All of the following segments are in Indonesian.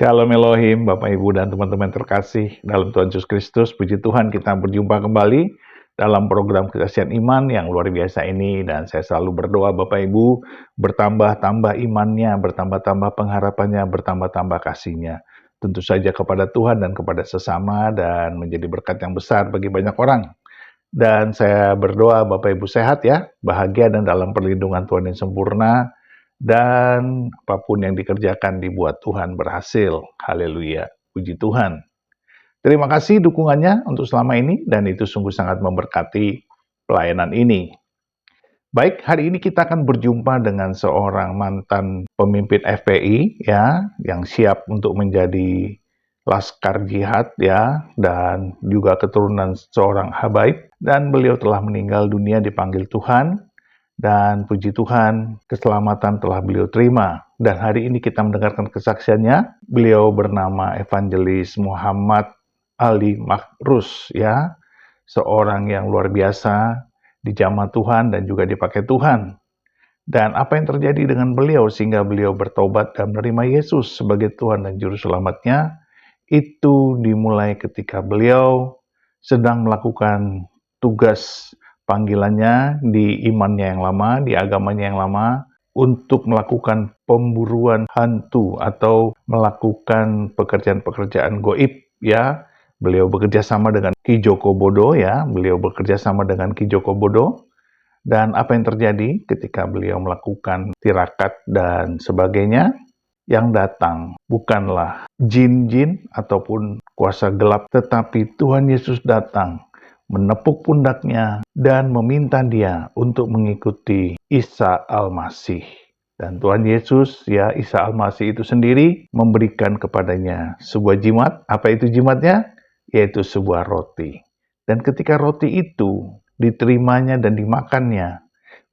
Shalom Elohim, Bapak Ibu dan teman-teman terkasih dalam Tuhan Yesus Kristus. Puji Tuhan, kita berjumpa kembali dalam program Kesaksian Iman yang luar biasa ini. Dan saya selalu berdoa Bapak Ibu, bertambah-tambah imannya, bertambah-tambah pengharapannya, bertambah-tambah kasihnya. Tentu saja kepada Tuhan dan kepada sesama, dan menjadi berkat yang besar bagi banyak orang. Dan saya berdoa Bapak Ibu sehat ya, bahagia dan dalam perlindungan Tuhan yang sempurna. Dan apapun yang dikerjakan dibuat Tuhan berhasil. Haleluya. Puji Tuhan. Terima kasih dukungannya untuk selama ini, dan itu sungguh sangat memberkati pelayanan ini. Baik, hari ini kita akan berjumpa dengan seorang mantan pemimpin FPI ya, yang siap untuk menjadi laskar jihad ya, dan juga keturunan seorang habaib, dan beliau telah meninggal dunia dipanggil Tuhan. Dan puji Tuhan, keselamatan telah beliau terima. Dan hari ini kita mendengarkan kesaksiannya. Beliau bernama Evangelis Muhammad Ali Makrus, ya, seorang yang luar biasa, dijamah Tuhan dan juga dipakai Tuhan. Dan apa yang terjadi dengan beliau sehingga beliau bertobat dan menerima Yesus sebagai Tuhan dan Juru Selamatnya, itu dimulai ketika beliau sedang melakukan tugas panggilannya di imannya yang lama, di agamanya yang lama, untuk melakukan pemburuan hantu atau melakukan pekerjaan-pekerjaan goib ya. Beliau bekerja sama dengan Ki Joko Bodo ya, beliau bekerja sama dengan Ki Joko Bodo. Dan apa yang terjadi ketika beliau melakukan tirakat dan sebagainya, yang datang bukanlah jin-jin ataupun kuasa gelap, tetapi Tuhan Yesus datang menepuk pundaknya dan meminta dia untuk mengikuti Isa Al-Masih. Dan Tuhan Yesus, ya Isa Al-Masih itu sendiri memberikan kepadanya sebuah jimat. Apa itu jimatnya? Yaitu sebuah roti. Dan ketika roti itu diterimanya dan dimakannya,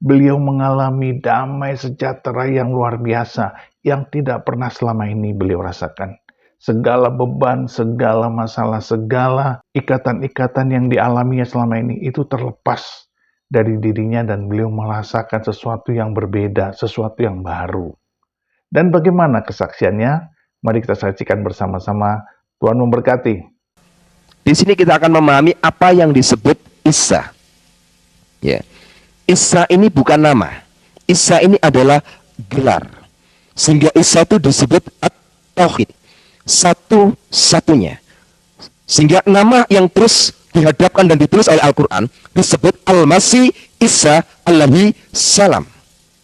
beliau mengalami damai sejahtera yang luar biasa, yang tidak pernah selama ini beliau rasakan. Segala beban, segala masalah, segala ikatan-ikatan yang dialaminya selama ini itu terlepas dari dirinya, dan beliau merasakan sesuatu yang berbeda, sesuatu yang baru. Dan bagaimana kesaksiannya? Mari kita saksikan bersama-sama. Tuhan memberkati. Di sini kita akan memahami apa yang disebut Isa. Ya. Isa ini bukan nama. Isa ini adalah gelar. Sehingga Isa itu disebut At-Tauhid, satu-satunya. Sehingga nama yang terus dihadapkan dan ditulis oleh Al-Quran disebut Al-Masih Isa alaihi salam.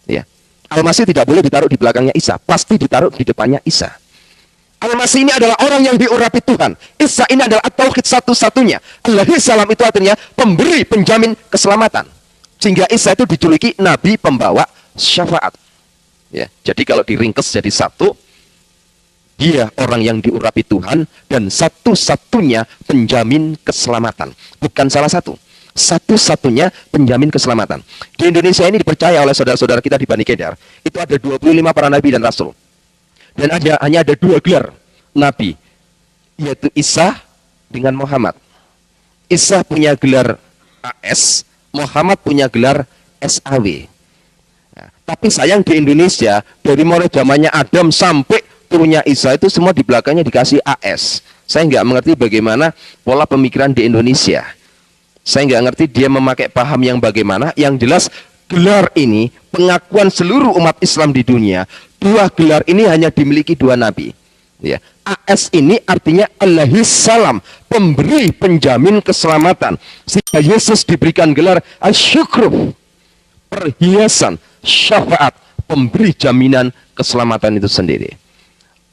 Ya. Al-Masih tidak boleh ditaruh di belakangnya Isa, pasti ditaruh di depannya Isa. Al-Masih ini adalah orang yang diurapi Tuhan. Isa ini adalah At-Tauhid, satu-satunya. Alaihi salam itu artinya pemberi, penjamin keselamatan. Sehingga Isa itu dijuluki Nabi pembawa syafaat. Ya. Jadi kalau diringkes jadi satu, dia orang yang diurapi Tuhan dan satu-satunya penjamin keselamatan. Bukan salah satu. Satu-satunya penjamin keselamatan. Di Indonesia ini dipercaya oleh saudara-saudara kita di Bani Kedar, itu ada 25 para nabi dan rasul. Dan hanya ada 2 gelar nabi, yaitu Isa dengan Muhammad. Isa punya gelar AS, Muhammad punya gelar SAW. Nah, tapi sayang di Indonesia, dari mulai zamannya Adam sampai turunnya Isa itu semua di belakangnya dikasih AS. Saya nggak mengerti bagaimana pola pemikiran di Indonesia. Saya nggak ngerti dia memakai paham yang bagaimana. Yang jelas gelar ini pengakuan seluruh umat Islam di dunia. 2 gelar ini hanya dimiliki 2 nabi. Ya. AS ini artinya alaihi salam, pemberi penjamin keselamatan. Sehingga Yesus diberikan gelar asyukru, perhiasan syafaat, pemberi jaminan keselamatan itu sendiri.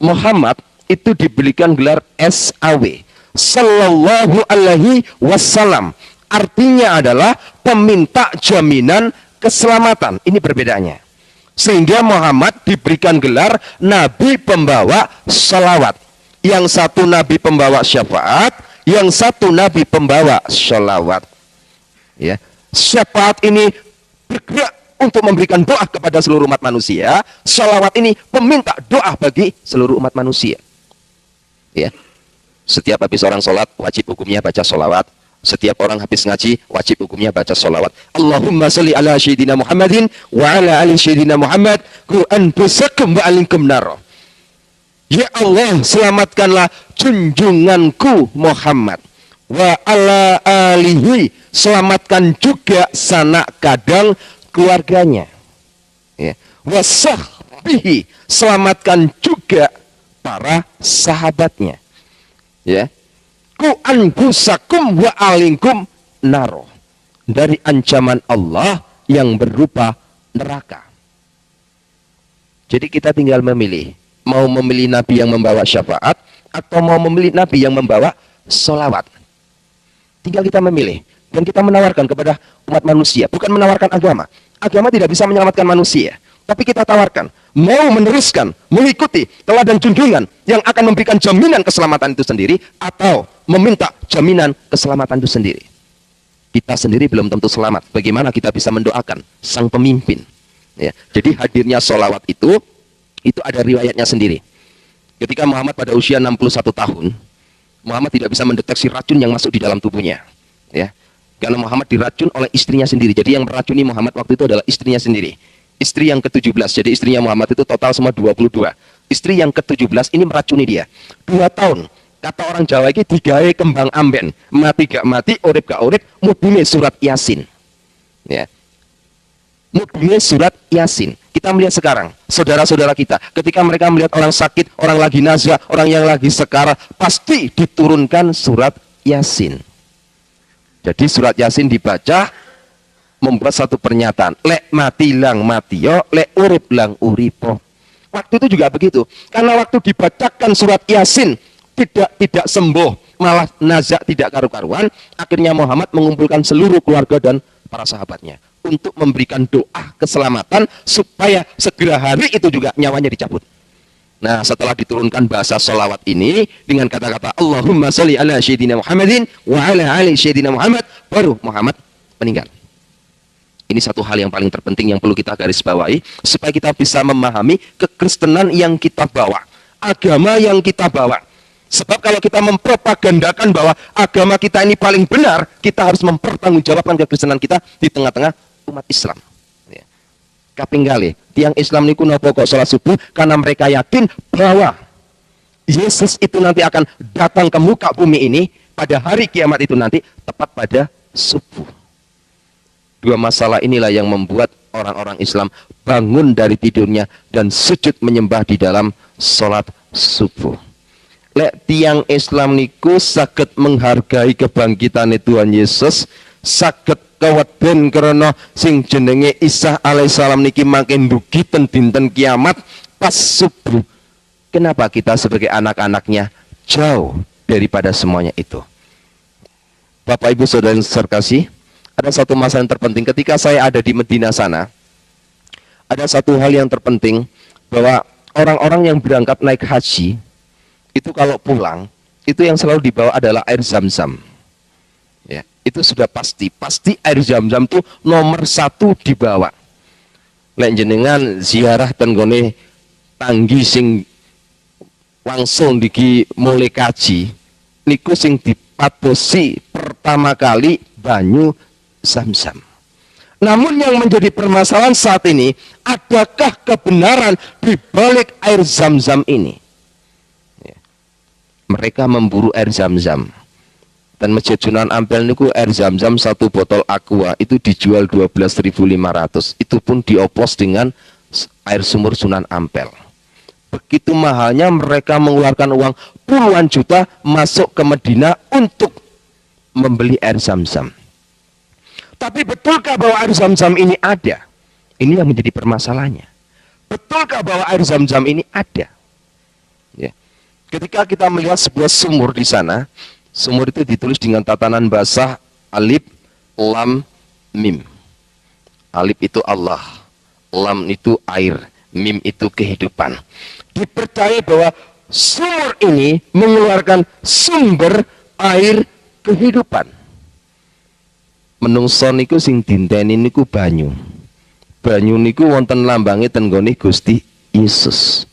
Muhammad itu diberikan gelar SAW, Sallallahu Alaihi Wasallam, artinya adalah peminta jaminan keselamatan. Ini perbedaannya. Sehingga Muhammad diberikan gelar Nabi pembawa salawat. Yang satu Nabi pembawa syafaat, yang satu Nabi pembawa salawat. Ya. Syafaat ini bergerak untuk memberikan doa kepada seluruh umat manusia. Salawat ini peminta doa bagi seluruh umat manusia. Ya. Setiap habis orang sholat, wajib hukumnya baca salawat. Setiap orang habis ngaji, wajib hukumnya baca salawat. Allahumma salli ala Sayyidina Muhammadin wa ala ali Sayyidina Muhammad, Quran busakum wa alinkum nar. Ya Allah, selamatkanlah junjunganku Muhammad. Wa ala alihi, selamatkan juga sanak kadang keluarganya. Ya. Wa sahbihi, selamatkan juga para sahabatnya. Ya. Ku anfusakum wa alingkum naro, dari ancaman Allah yang berupa neraka. Jadi kita tinggal memilih, mau memilih nabi yang membawa syafaat atau mau memilih nabi yang membawa sholawat. Tinggal kita memilih, dan kita menawarkan kepada umat manusia, bukan menawarkan agama. Agama tidak bisa menyelamatkan manusia, tapi kita tawarkan, mau meneruskan, mengikuti teladan junjungan yang akan memberikan jaminan keselamatan itu sendiri, atau meminta jaminan keselamatan itu sendiri. Kita sendiri belum tentu selamat, bagaimana kita bisa mendoakan sang pemimpin? Ya, jadi hadirnya sholawat itu ada riwayatnya sendiri. Ketika Muhammad pada usia 61 tahun, Muhammad tidak bisa mendeteksi racun yang masuk di dalam tubuhnya. Ya, karena Muhammad diracun oleh istrinya sendiri. Jadi yang meracuni Muhammad waktu itu adalah istrinya sendiri. Istri yang ke-17, jadi istrinya Muhammad itu total semua 22. Istri yang ke-17 ini meracuni dia. 2 tahun. Kata orang Jawa ini digawe kembang amben. Mati gak mati, urip gak urip, mudune surat Yasin. Ya. Mudune surat Yasin. Kita melihat sekarang, saudara-saudara kita, ketika mereka melihat orang sakit, orang lagi nazah, orang yang lagi sekarat, pasti diturunkan surat Yasin. Jadi surat Yasin dibaca, membuat satu pernyataan, lek mati lang matiyo, lek urip lang uripo. Waktu itu juga begitu, karena waktu dibacakan surat Yasin tidak sembuh, malah nazak tidak karu-karuan. Akhirnya Muhammad mengumpulkan seluruh keluarga dan para sahabatnya untuk memberikan doa keselamatan supaya segera hari itu juga nyawanya dicabut. Nah, setelah diturunkan bahasa sholawat ini dengan kata-kata Allahumma sholli ala sayyidina Muhammadin wa ala ali sayyidina Muhammad, baru Muhammad meninggal. Ini satu hal yang paling terpenting yang perlu kita garis bawahi supaya kita bisa memahami kekristenan yang kita bawa, agama yang kita bawa. Sebab kalau kita mempropagandakan bahwa agama kita ini paling benar, kita harus mempertanggungjawabkan kekristenan kita di tengah-tengah umat Islam. Ya. Kaping kali, tiang Islam niku napa kok salat subuh karena mereka yakin bahwa Yesus itu nanti akan datang ke muka bumi ini pada hari kiamat itu nanti tepat pada subuh. Dua masalah inilah yang membuat orang-orang Islam bangun dari tidurnya dan sujud menyembah di dalam salat subuh. Lek tiang Islam niku saged menghargai kebangkitan Tuhan Yesus, saged keweden karena sing jenenge Isa alaihissalam niki makin dugi ten dinten kiamat pas subuh. Kenapa kita sebagai anak-anaknya jauh daripada semuanya itu? Bapak Ibu Saudara yang terkasih, ada satu masalah yang terpenting ketika saya ada di Medina sana. Ada satu hal yang terpenting bahwa orang-orang yang berangkat naik haji itu kalau pulang, itu yang selalu dibawa adalah air zam-zam. Ya, itu sudah pasti air zam-zam itu nomor 1 dibawa. Lek jenengan ziarah tenggone tanggi sing langsung diki mulai kaji, niku sing dipatosi pertama kali banyu zam-zam. Namun yang menjadi permasalahan saat ini, adakah kebenaran di balik air zam-zam ini? Mereka memburu air zam-zam. Dan Masjid Sunan Ampel niku air zam-zam 1 botol aqua itu dijual 12.500. Itu pun dioplos dengan air sumur Sunan Ampel. Begitu mahalnya mereka mengeluarkan uang puluhan juta masuk ke Medina untuk membeli air zam-zam. Tapi betulkah bahwa air zam-zam ini ada? Ini yang menjadi permasalahannya. Betulkah bahwa air zam-zam ini ada? Ya. Ketika kita melihat sebuah sumur di sana, sumur itu ditulis dengan tatanan bahasa alif, lam, mim. Alif itu Allah, lam itu air, mim itu kehidupan. Dipercaya bahwa sumur ini mengeluarkan sumber air kehidupan. Menungso niku sing dinteni niku banyu. Banyu niku wonten lambange ten nggone Gusti Yesus.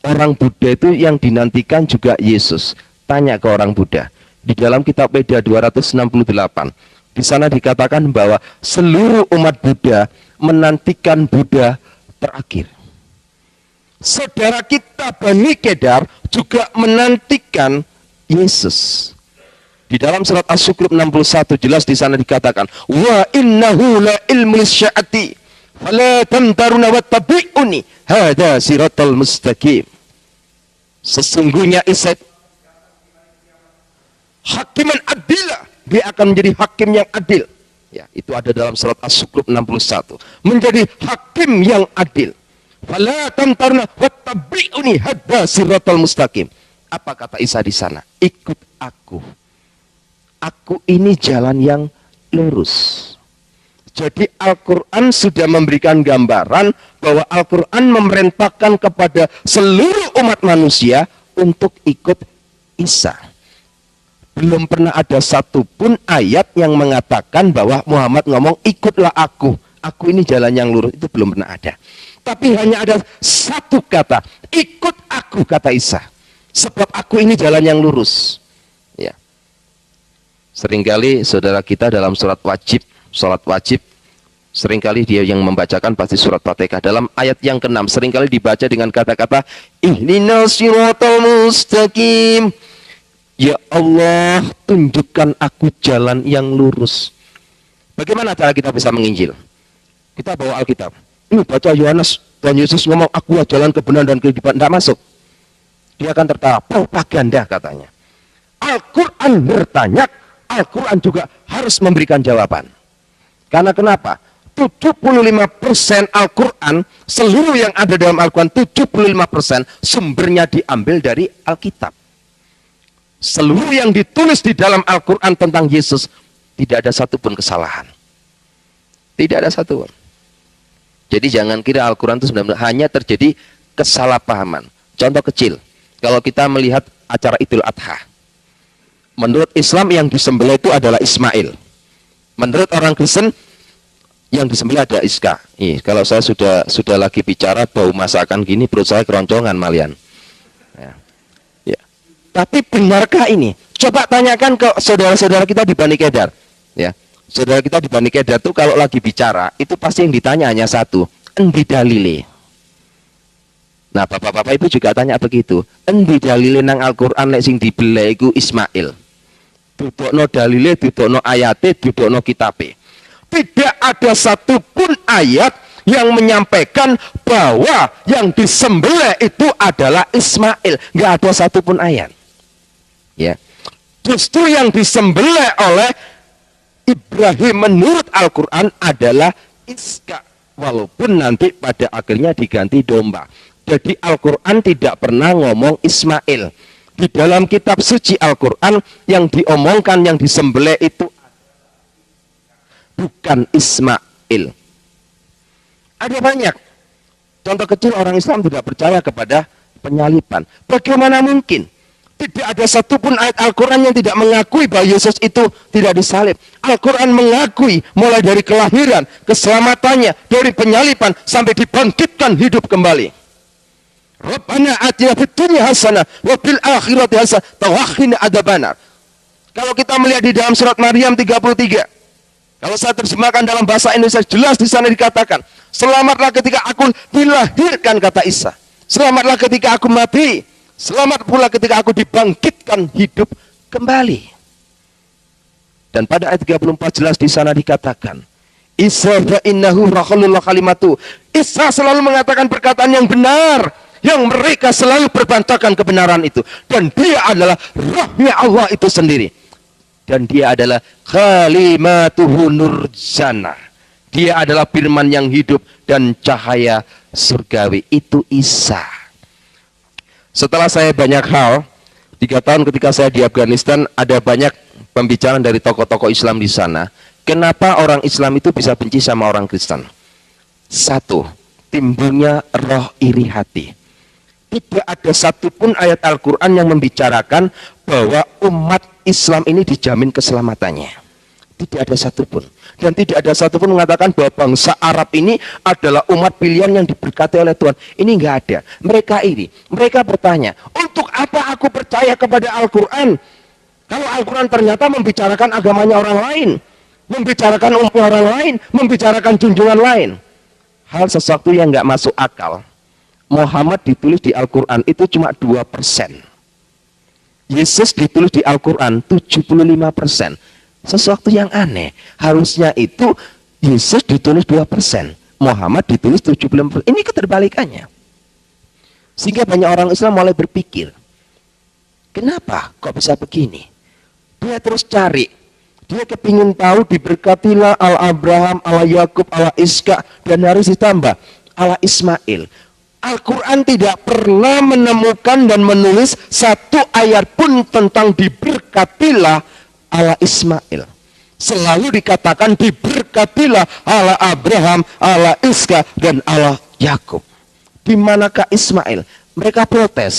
Orang Buddha itu yang dinantikan juga Yesus. Tanya ke orang Buddha. Di dalam kitab Veda 268. Di sana dikatakan bahwa seluruh umat Buddha menantikan Buddha terakhir. saudara kita Bani Kedar juga menantikan Yesus. Di dalam surat Asy-Syu'ara 61 jelas di sana dikatakan, wa innahu la ilmu sya'ati fala tamtaruna wattabi'uni hadza siratal mustaqim. Sesungguhnya Isa hakiman adila, dia akan menjadi hakim yang adil. Ya, itu ada dalam surat Asy-Syu'ara 61. Menjadi hakim yang adil. Fala tamtaruna wattabi'uni hadza siratal mustaqim. Apa kata Isa di sana? Ikut aku. Aku ini jalan yang lurus. Jadi Al-Quran sudah memberikan gambaran bahwa Al-Quran memerintahkan kepada seluruh umat manusia untuk ikut Isa. Belum pernah ada satupun ayat yang mengatakan bahwa Muhammad ngomong ikutlah aku ini jalan yang lurus. Itu belum pernah ada. Tapi hanya ada satu kata, ikut aku, kata Isa. Sebab aku ini jalan yang lurus. Ya. Seringkali saudara kita dalam sholat wajib, seringkali dia yang membacakan pasti surat Fatihah. Dalam ayat yang ke-6 seringkali dibaca dengan kata-kata ihdinas siratal mustaqim. Ya Allah, tunjukkan aku jalan yang lurus. Bagaimana cara kita bisa menginjil? Kita bawa Alkitab. Ini baca Yohanes, Tuhan Yesus ngomong aku jalan kebenaran dan kehidupan. Tidak masuk. Dia akan tertawa, propaganda katanya. Al-Quran bertanya, Al-Quran juga harus memberikan jawaban. Karena kenapa? 75% Al-Quran, seluruh yang ada dalam Al-Quran, 75% sumbernya diambil dari Alkitab. Seluruh yang ditulis di dalam Al-Quran tentang Yesus, tidak ada satupun kesalahan. Tidak ada satupun. Jadi jangan kira Al-Quran itu sebenarnya hanya terjadi kesalahpahaman. Contoh kecil, kalau kita melihat acara Idul Adha, menurut Islam yang disembelih itu adalah Ismail. Menurut orang Kristen yang disembelih ada Iska. Kalau saya sudah lagi bicara bau masakan gini, perut saya keroncongan malian. Ya. Tapi benarkah ini? Coba tanyakan ke saudara-saudara kita di Bani Kedar. Ya. Saudara kita di Bani Kedar itu kalau lagi bicara, itu pasti yang ditanya hanya satu, endi dalile. Nah, bapak-bapak itu juga tanya begitu. Endi dalile nang Al-Qur'an nek sing dibeleh iku Ismail. Dudukno dalile, dudukno ayate, dudukno kitabe. Tidak ada satupun ayat yang menyampaikan bahwa yang disembelih itu adalah Ismail. Nggak ada satupun ayat. Ya. Justru yang disembelih oleh Ibrahim menurut Al-Quran adalah Iska. Walaupun nanti pada akhirnya diganti domba. Jadi Al-Quran tidak pernah ngomong Ismail. Di dalam kitab suci Al-Quran yang diomongkan, yang disembelih itu bukan Ismail. Ada banyak contoh kecil orang Islam tidak percaya kepada penyaliban. Bagaimana mungkin? Tidak ada satupun ayat Al-Quran yang tidak mengakui bahwa Yesus itu tidak disalib. Al-Quran mengakui mulai dari kelahiran, keselamatannya, dari penyaliban sampai dibangkitkan hidup kembali. Rabbana atina fid dunya hasanah wa fil akhirati hasanah wa qina adzabannar. Kalau kita melihat di dalam surat Maryam 33, kalau saya terjemahkan dalam bahasa Indonesia, jelas di sana dikatakan, selamatlah ketika aku dilahirkan, kata Isa. Selamatlah ketika aku mati. Selamat pula ketika aku dibangkitkan hidup kembali. Dan pada ayat 34 jelas di sana dikatakan, Isa fa innahu rakhulul kalimatu. Isa selalu mengatakan perkataan yang benar, yang mereka selalu berbantahkan kebenaran itu. Dan dia adalah rohnya Allah itu sendiri. Dan dia adalah kalimatuhu nurjana. Dia adalah firman yang hidup dan cahaya surgawi. Itu Isa. Setelah saya banyak hal, 3 tahun ketika saya di Afghanistan, ada banyak pembicaraan dari tokoh-tokoh Islam di sana. Kenapa orang Islam itu bisa benci sama orang Kristen? 1, timbulnya roh iri hati. Tidak ada satupun ayat Al-Quran yang membicarakan bahwa umat Islam ini dijamin keselamatannya. Tidak ada satupun. Dan tidak ada satupun mengatakan bahwa bangsa Arab ini adalah umat pilihan yang diberkati oleh Tuhan. Ini enggak ada. Mereka iri. Mereka bertanya, untuk apa aku percaya kepada Al-Quran? Kalau Al-Quran ternyata membicarakan agamanya orang lain, membicarakan umat orang lain, membicarakan junjungan lain. Hal sesuatu yang enggak masuk akal. Muhammad ditulis di Al-Quran itu cuma 2%. Yesus ditulis di Al-Quran 75%. Sesuatu yang aneh. Harusnya itu Yesus ditulis 2%, Muhammad ditulis 75%. Ini keterbalikannya. Sehingga banyak orang Islam mulai berpikir, kenapa kok bisa begini? Dia terus cari. Dia kepingin tahu, diberkatilah ala Abraham, ala Yakub, ala Iska, dan harus ditambah ala Ismail. Al-Quran tidak pernah menemukan dan menulis satu ayat pun tentang diberkatilah ala Ismail. Selalu dikatakan diberkatilah ala Abraham, ala Iska, dan ala Yakub. Di manakah Ismail? Mereka protes.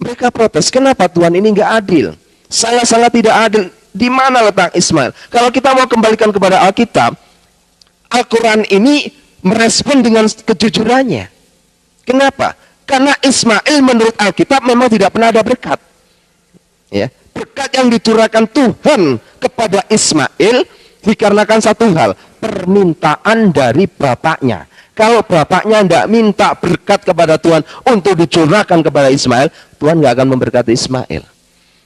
Mereka protes, kenapa Tuhan ini nggak adil? Sangat-sangat tidak adil. Di mana letak Ismail? Kalau kita mau kembalikan kepada Alkitab, Al-Quran ini merespon dengan kejujurannya. Kenapa? Karena Ismail menurut Alkitab memang tidak pernah ada berkat. Ya, berkat yang dicurahkan Tuhan kepada Ismail dikarenakan satu hal, permintaan dari bapaknya. Kalau bapaknya tidak minta berkat kepada Tuhan untuk dicurahkan kepada Ismail, Tuhan nggak akan memberkati Ismail.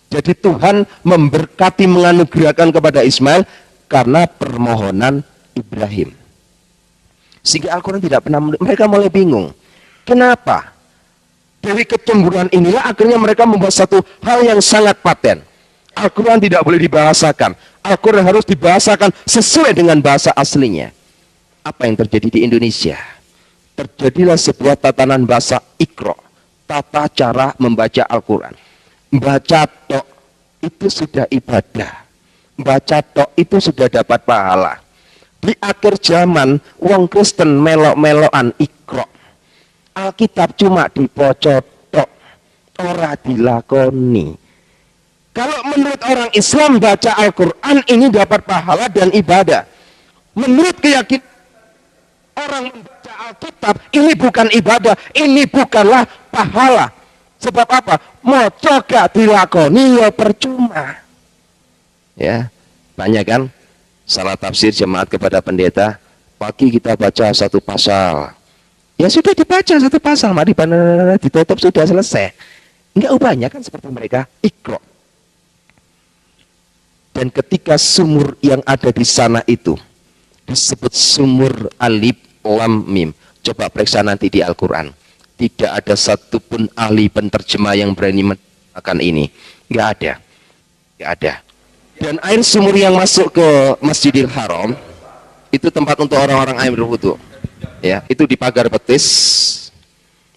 Jadi Tuhan memberkati, menganugerahkan kepada Ismail karena permohonan Ibrahim. Sehingga Al-Quran tidak pernah, mereka mulai bingung. Kenapa? Dari kecemburuan inilah akhirnya mereka membuat satu hal yang sangat paten. Al-Quran tidak boleh dibahasakan. Al-Quran harus dibahasakan sesuai dengan bahasa aslinya. Apa yang terjadi di Indonesia? Terjadilah sebuah tatanan bahasa Iqra, tata cara membaca Al-Quran. Baca tok itu sudah ibadah. Baca tok itu sudah dapat pahala. Di akhir zaman, wong Kristen melok-melokan Iqra. Alkitab cuma dipocot tok, ora dilakoni. Kalau menurut orang Islam baca Al-Quran ini dapat pahala dan ibadah. Menurut keyakinan orang membaca Alkitab ini bukan ibadah, ini bukanlah pahala. Sebab apa? Moco gak dilakoni ya percuma. Ya, banyak kan salah tafsir jemaat kepada pendeta. Pagi kita baca satu pasal. Ya sudah dibaca satu pasal, mari ditutup sudah selesai. Enggak ubahnya kan seperti mereka Iqra. Dan ketika sumur yang ada di sana itu disebut sumur alif lam mim. Coba periksa nanti di Al-Quran. Tidak ada satupun ahli penterjemah yang berani mengatakan ini. Enggak ada. Enggak ada. Dan air sumur yang masuk ke Masjidil Haram itu tempat untuk orang-orang air berwudu. Ya, itu di pagar betis.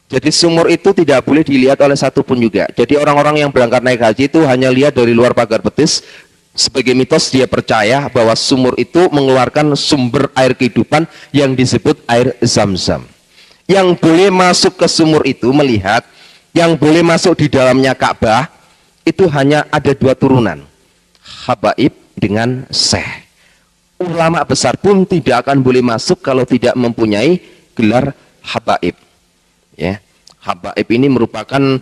Jadi sumur itu tidak boleh dilihat oleh satupun juga. Jadi orang-orang yang berangkat naik haji itu hanya lihat dari luar pagar betis. Sebagai mitos dia percaya bahwa sumur itu mengeluarkan sumber air kehidupan yang disebut air Zam-Zam. Yang boleh masuk ke sumur itu melihat, yang boleh masuk di dalamnya Ka'bah itu hanya ada dua turunan, Habaib dengan Syekh. Ulama besar pun tidak akan boleh masuk kalau tidak mempunyai gelar Habaib. Ya, Habaib ini merupakan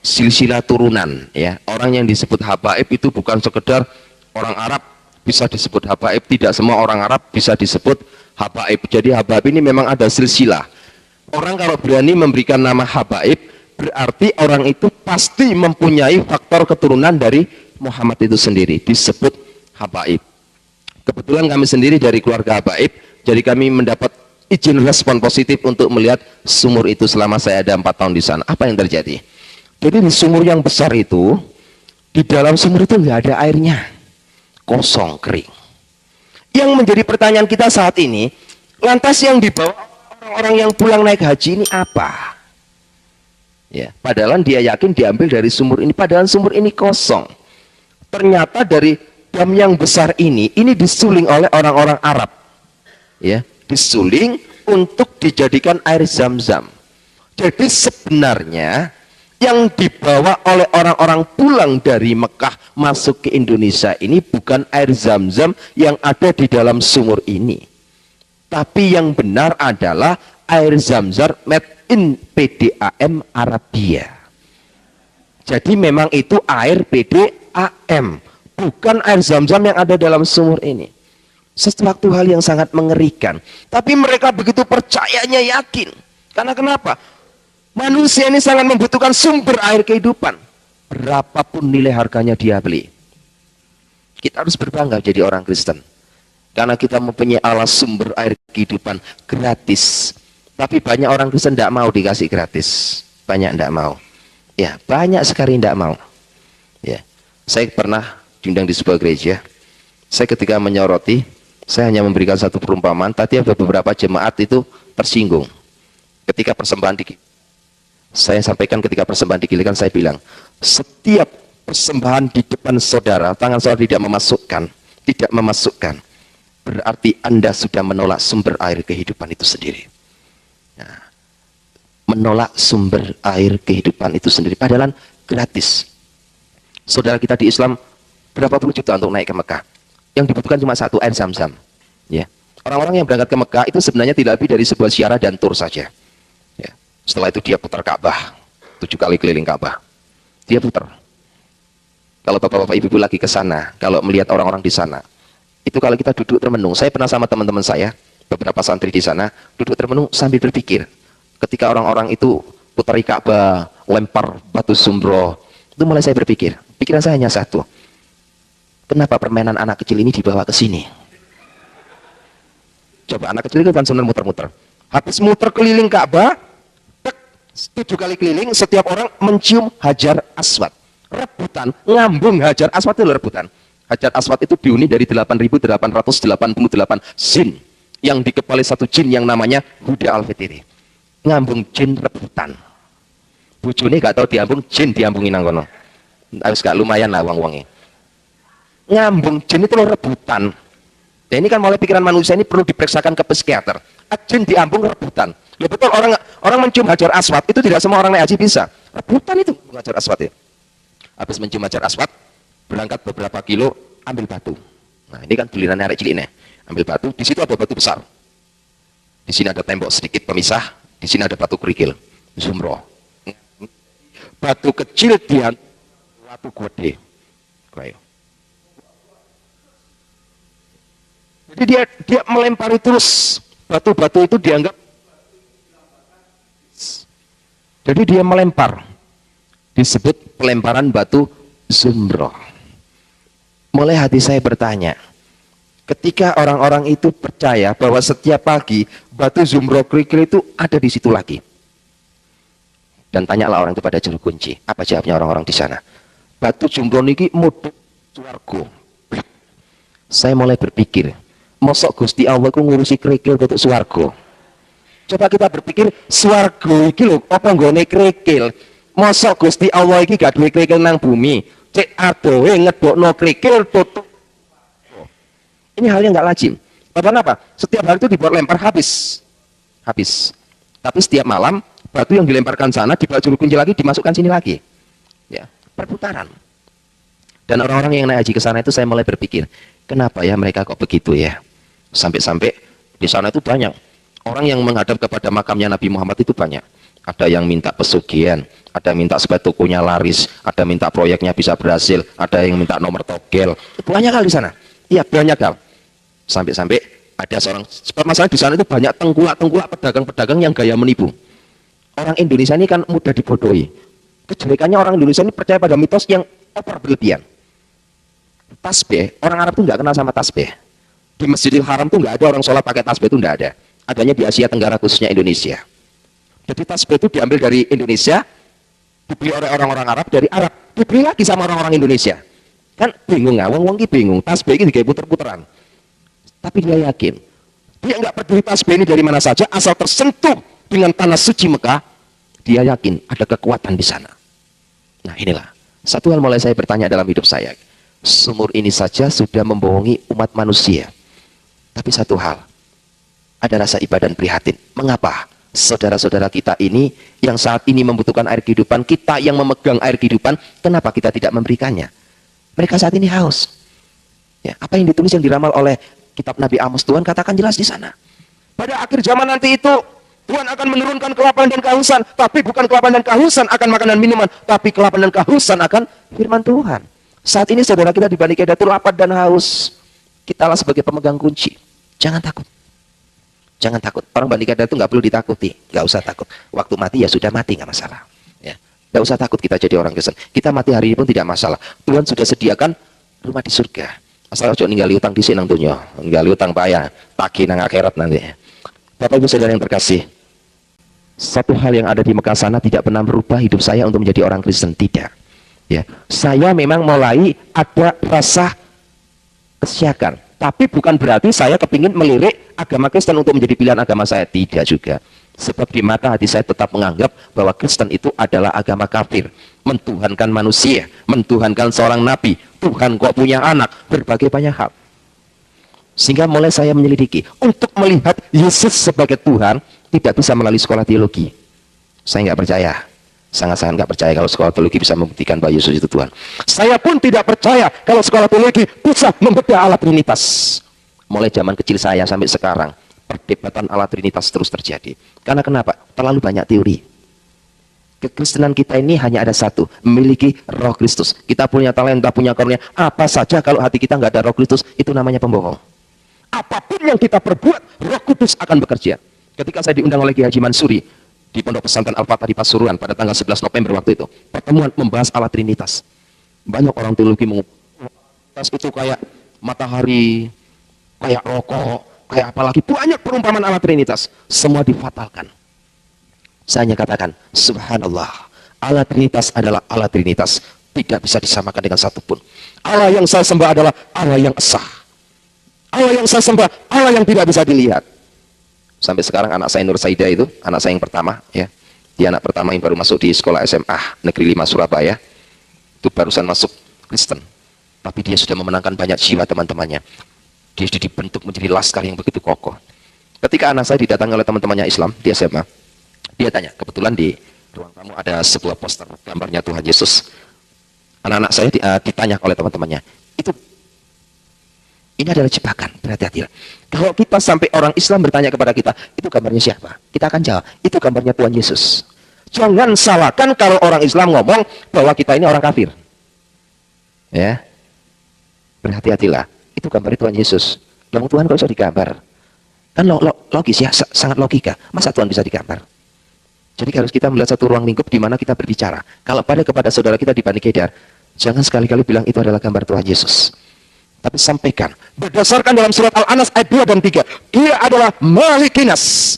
silsilah turunan. Ya, orang yang disebut Habaib itu bukan sekedar orang Arab bisa disebut Habaib, tidak semua orang Arab bisa disebut Habaib. Jadi Habaib ini memang ada silsilah. Orang kalau berani memberikan nama Habaib berarti orang itu pasti mempunyai faktor keturunan dari Muhammad itu sendiri, disebut Habaib. Kebetulan kami sendiri dari keluarga Habaib, jadi kami mendapat izin respon positif untuk melihat sumur itu selama saya ada 4 tahun di sana. Apa yang terjadi? Jadi di sumur yang besar itu, di dalam sumur itu nggak ada airnya, kosong, kering. Yang menjadi pertanyaan kita saat ini, lantas yang dibawa orang-orang yang pulang naik haji ini apa? Ya, padahal dia yakin diambil dari sumur ini, padahal sumur ini kosong. Ternyata dari dam yang besar ini disuling oleh orang-orang Arab. Ya, disuling untuk dijadikan air Zam-Zam. Jadi sebenarnya yang dibawa oleh orang-orang pulang dari Mekah masuk ke Indonesia ini bukan air Zam-Zam yang ada di dalam sumur ini. Tapi yang benar adalah air Zam-Zam made in PDAM Arabia. Jadi memang itu air PDAM, bukan air Zam-Zam yang ada dalam sumur ini. Sesuatu hal yang sangat mengerikan. Tapi mereka begitu percayanya, yakin. Karena kenapa? Manusia ini sangat membutuhkan sumber air kehidupan. Berapapun nilai harganya dia beli. Kita harus berbangga jadi orang Kristen. Karena kita mempunyai Allah sumber air kehidupan gratis. Tapi banyak orang Kristen tidak mau dikasih gratis. Banyak tidak mau. Ya, banyak sekali tidak mau. Ya, saya pernah diundang di sebuah gereja. Saya ketika menyoroti, saya hanya memberikan satu perumpamaan. Tadi ada beberapa jemaat itu tersinggung. Ketika persembahan saya sampaikan ketika persembahan digilikan, saya bilang, setiap persembahan di depan saudara, tangan saudara tidak memasukkan, berarti Anda sudah menolak sumber air kehidupan itu sendiri. Nah, menolak sumber air kehidupan itu sendiri, padahal gratis. Saudara kita di Islam berapa puluh juta untuk naik ke Mekah, yang dibutuhkan cuma satu, air Zam-Zam. Ya, orang-orang yang berangkat ke Mekah itu sebenarnya tidak lebih dari sebuah ziarah dan tur saja. Ya. Setelah itu dia putar Ka'bah 7 kali keliling Ka'bah, dia putar. Kalau bapak-bapak ibu-ibu lagi ke sana, kalau melihat orang-orang di sana, itu kalau kita duduk termenung, saya pernah sama teman-teman saya, beberapa santri di sana, duduk termenung sambil berpikir. Ketika orang-orang itu putari Ka'bah, lempar batu sumbro, itu mulai saya berpikir, pikiran saya hanya satu, kenapa permainan anak kecil ini dibawa ke sini? Coba anak kecil itu kan sebenarnya muter-muter, habis muter keliling Ka'bah, 7 kali keliling, setiap orang mencium Hajar Aswad. Rebutan, ngambung Hajar Aswad itu rebutan. Hajar Aswad itu dihuni dari 8.888 jin yang dikepali satu jin yang namanya Huda Al-Fitri. Ngambung jin rebutan. Bojone gak tahu diambung, jin diambungin nang kono. Harus gak lumayan lah uang-uangnya. Ngambung jin itu rebutan. Dan ini kan mulai pikiran manusia ini perlu diperiksakan ke psikiater. Jin diambung rebutan. Ya betul, orang mencium Hajar Aswad itu tidak semua orang naik haji bisa. Rebutan itu Hajar Aswad ya. Habis mencium Hajar Aswad, berangkat beberapa kilo, ambil batu. Nah, ini kan buliran arek cilik nih. Ambil batu, di situ ada batu besar. Di sini ada tembok sedikit pemisah, di sini ada batu kerikil, zumro. Batu kecil dia batu gede. Kayak. Jadi dia melempari terus batu-batu itu dianggap. Jadi dia melempar. Disebut pelemparan batu zumroh. Mulai hati saya bertanya, ketika orang-orang itu percaya bahwa setiap pagi batu zumroh kerikil itu ada di situ lagi, dan tanyalah orang itu pada juru kunci, apa jawabnya orang-orang di sana? Batu zumroh niki mudhun swarga. Saya mulai berpikir, mosok Gusti Allah ku ngurusi kerikil untuk swarga? Coba kita berpikir, swarga iki lho apa nggone kerikil? Mosok Gusti Allah iki gak duwe kerikil nang bumi, cek adohe ngedokno kerikil tutup. Ini hal yang gak lazim. Kenapa? Setiap hari itu dibuat lempar habis. Tapi setiap malam batu yang dilemparkan sana dibawa juru kunci lagi, dimasukkan sini lagi. Ya, perputaran. Dan orang-orang yang naik haji ke sana itu saya mulai berpikir, kenapa ya mereka kok begitu ya? Sampai-sampai di sana itu banyak orang yang menghadap kepada makamnya Nabi Muhammad itu banyak. Ada yang minta pesugihan, ada minta supaya tokonya laris, ada minta proyeknya bisa berhasil, ada yang minta nomor togel. Banyak kali di sana. Iya, banyak kali. Sampai-sampai ada seorang, masalah di sana itu banyak tengkulak-tengkulak pedagang-pedagang yang gaya menipu. Orang Indonesia ini kan mudah dibodohi. Kejelekannya orang Indonesia ini percaya pada mitos yang over berlebihan. Tasbih, orang Arab itu nggak kenal sama tasbih. Di Masjidil Haram itu nggak ada orang sholat pakai tasbih, itu nggak ada. Adanya di Asia Tenggara khususnya Indonesia. Jadi tasbih itu diambil dari Indonesia, dibeli oleh orang-orang Arab, dari Arab dibeli lagi sama orang-orang Indonesia. Kan bingung nggak? Wong ki bingung. Tasbih ini kayak puter-puteran. Tapi dia yakin, dia nggak peduli tasbih ini dari mana saja, asal tersentuh dengan tanah suci Mekah, dia yakin ada kekuatan di sana. Nah inilah satu hal mulai saya bertanya dalam hidup saya. Sumur ini saja sudah membohongi umat manusia. Tapi satu hal, ada rasa ibadah dan prihatin. Mengapa saudara-saudara kita ini yang saat ini membutuhkan air kehidupan, kita yang memegang air kehidupan, kenapa kita tidak memberikannya? Mereka saat ini haus. Ya, apa yang ditulis yang diramal oleh kitab Nabi Amos, Tuhan katakan jelas di sana. Pada akhir zaman nanti itu Tuhan akan menurunkan kelaparan dan kehausan, tapi bukan kelaparan dan kehausan akan makanan minuman, tapi kelaparan dan kehausan akan firman Tuhan. Saat ini saudara kita di Bani Kedah itu lapar dan haus. Kitalah sebagai pemegang kunci. Jangan takut. Jangan takut. Orang bani kada itu nggak perlu ditakuti. Nggak usah takut. Waktu mati ya sudah mati, nggak masalah. Ya. Nggak usah takut kita jadi orang Kristen. Kita mati hari ini pun tidak masalah. Tuhan sudah sediakan rumah di surga. Asal ojo ninggali utang di nang dunya, ninggali utang payah, tagih nang akhirat nanti. Bapak Ibu Saudara yang terkasih, satu hal yang ada di Mekah sana tidak pernah merubah hidup saya untuk menjadi orang Kristen, tidak. Ya, saya memang mulai ada rasa kesyakan, tapi bukan berarti saya kepingin melirik agama Kristen untuk menjadi pilihan agama saya, tidak juga. Sebab di mata hati saya tetap menganggap bahwa Kristen itu adalah agama kafir, mentuhankan manusia, mentuhankan seorang nabi, Tuhan kok punya anak, berbagai banyak hal. Sehingga mulai saya menyelidiki untuk melihat Yesus sebagai Tuhan tidak bisa melalui sekolah teologi. Saya nggak percaya, sangat-sangat nggak percaya kalau sekolah teologi bisa membuktikan bahwa Yesus itu Tuhan. Saya pun tidak percaya kalau sekolah teologi bisa membedah Allah Trinitas. Mulai zaman kecil saya sampai sekarang, perdebatan Allah Trinitas terus terjadi. Karena kenapa? Terlalu banyak teori. Kekristenan kita ini hanya ada satu, memiliki Roh Kristus. Kita punya talenta, punya karunia, apa saja kalau hati kita nggak ada Roh Kristus, itu namanya pembohong. Apapun yang kita perbuat, Roh Kudus akan bekerja. Ketika saya diundang oleh Kiai Haji Mansuri di Pondok Pesantren Al-Fatah di Pasuruan pada tanggal 11 November waktu itu, pertemuan membahas Allah Trinitas. Banyak orang teologi mengatakan itu kayak matahari, kayak rokok, kayak apalagi banyak perumpamaan Allah Trinitas, semua difatalkan. Saya hanya katakan, subhanallah, Allah Trinitas adalah Allah Trinitas, tidak bisa disamakan dengan satupun. Allah yang saya sembah adalah Allah yang esa. Allah yang saya sembah, Allah yang tidak bisa dilihat. Sampai sekarang anak saya Nur Saida itu, anak saya yang pertama, ya, dia anak pertama yang baru masuk di sekolah SMA Negeri 5 Surabaya, itu barusan masuk Kristen, tapi dia sudah memenangkan banyak jiwa teman-temannya. Dia sudah dibentuk menjadi laskar yang begitu kokoh. Ketika anak saya didatangi oleh teman-temannya Islam di SMA, dia tanya, kebetulan di ruang tamu ada sebuah poster gambarnya Tuhan Yesus. Anak-anak saya ditanya oleh teman-temannya, ini adalah jebakan, berhati-hatilah. Kalau kita sampai orang Islam bertanya kepada kita, itu gambarnya siapa? Kita akan jawab, itu gambarnya Tuhan Yesus. Jangan salahkan kalau orang Islam ngomong bahwa kita ini orang kafir. Ya, berhati-hatilah. Itu gambar Tuhan Yesus. Namun Tuhan kok bisa digambar? Kan logis ya, sangat logika. Masa Tuhan bisa digambar? Jadi harus kita melihat satu ruang lingkup di mana kita berbicara. Kalau kepada saudara kita di Bani Kedar, jangan sekali-kali bilang itu adalah gambar Tuhan Yesus. Tapi sampaikan, berdasarkan dalam surat Al-Anas ayat 2 dan 3, dia adalah Malikinas.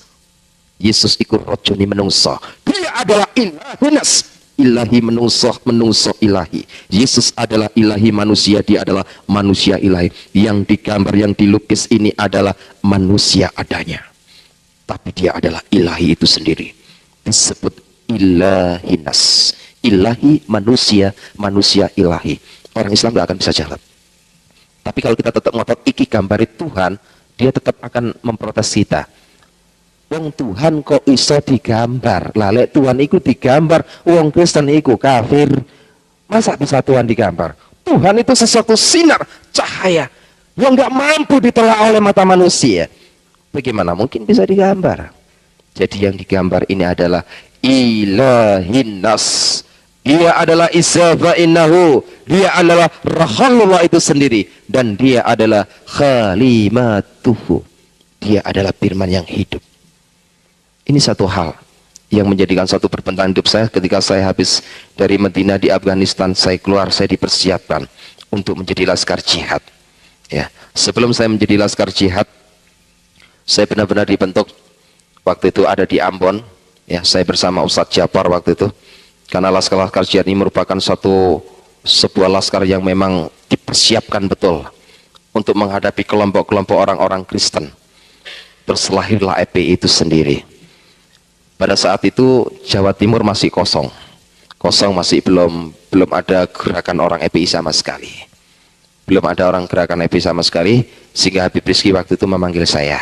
Yesus ikut rojoni menungso. Dia adalah Ilahinas. Ilahi menungso, menungso ilahi. Yesus adalah ilahi manusia, dia adalah manusia ilahi. Yang digambar, yang dilukis ini adalah manusia adanya. Tapi dia adalah ilahi itu sendiri. Disebut Ilahinas. Ilahi manusia, manusia ilahi. Orang Islam gak akan bisa jawab. Tapi kalau kita tetap ngotot iki gambari Tuhan, dia tetap akan memprotes kita. Wong Tuhan kok iso digambar? Lek Tuhan iku digambar, wong Kristen iku kafir. Masa bisa Tuhan digambar? Tuhan itu sesuatu sinar, cahaya yang nggak mampu ditelaah oleh mata manusia. Bagaimana mungkin bisa digambar? Jadi yang digambar ini adalah Ilahinas. Dia adalah Isa wa innahu. Dia adalah Rasulullah itu sendiri. Dan dia adalah Khalimatuhu. Dia adalah firman yang hidup. Ini satu hal yang menjadikan satu perbendaharaan hidup saya ketika saya habis dari Medina di Afghanistan. Saya keluar, saya dipersiapkan untuk menjadi laskar jihad. Ya, sebelum saya menjadi laskar jihad, saya benar-benar dibentuk. Waktu itu ada di Ambon. Ya, saya bersama Ustadz Japar waktu itu. Karena laskar jihad ini merupakan sebuah laskar yang memang dipersiapkan betul untuk menghadapi kelompok-kelompok orang-orang Kristen. Terus lahirlah EPI itu sendiri. Pada saat itu Jawa Timur masih kosong, masih belum ada gerakan orang EPI sama sekali. Belum ada orang gerakan EPI sama sekali, sehingga Habib Rizki waktu itu memanggil saya.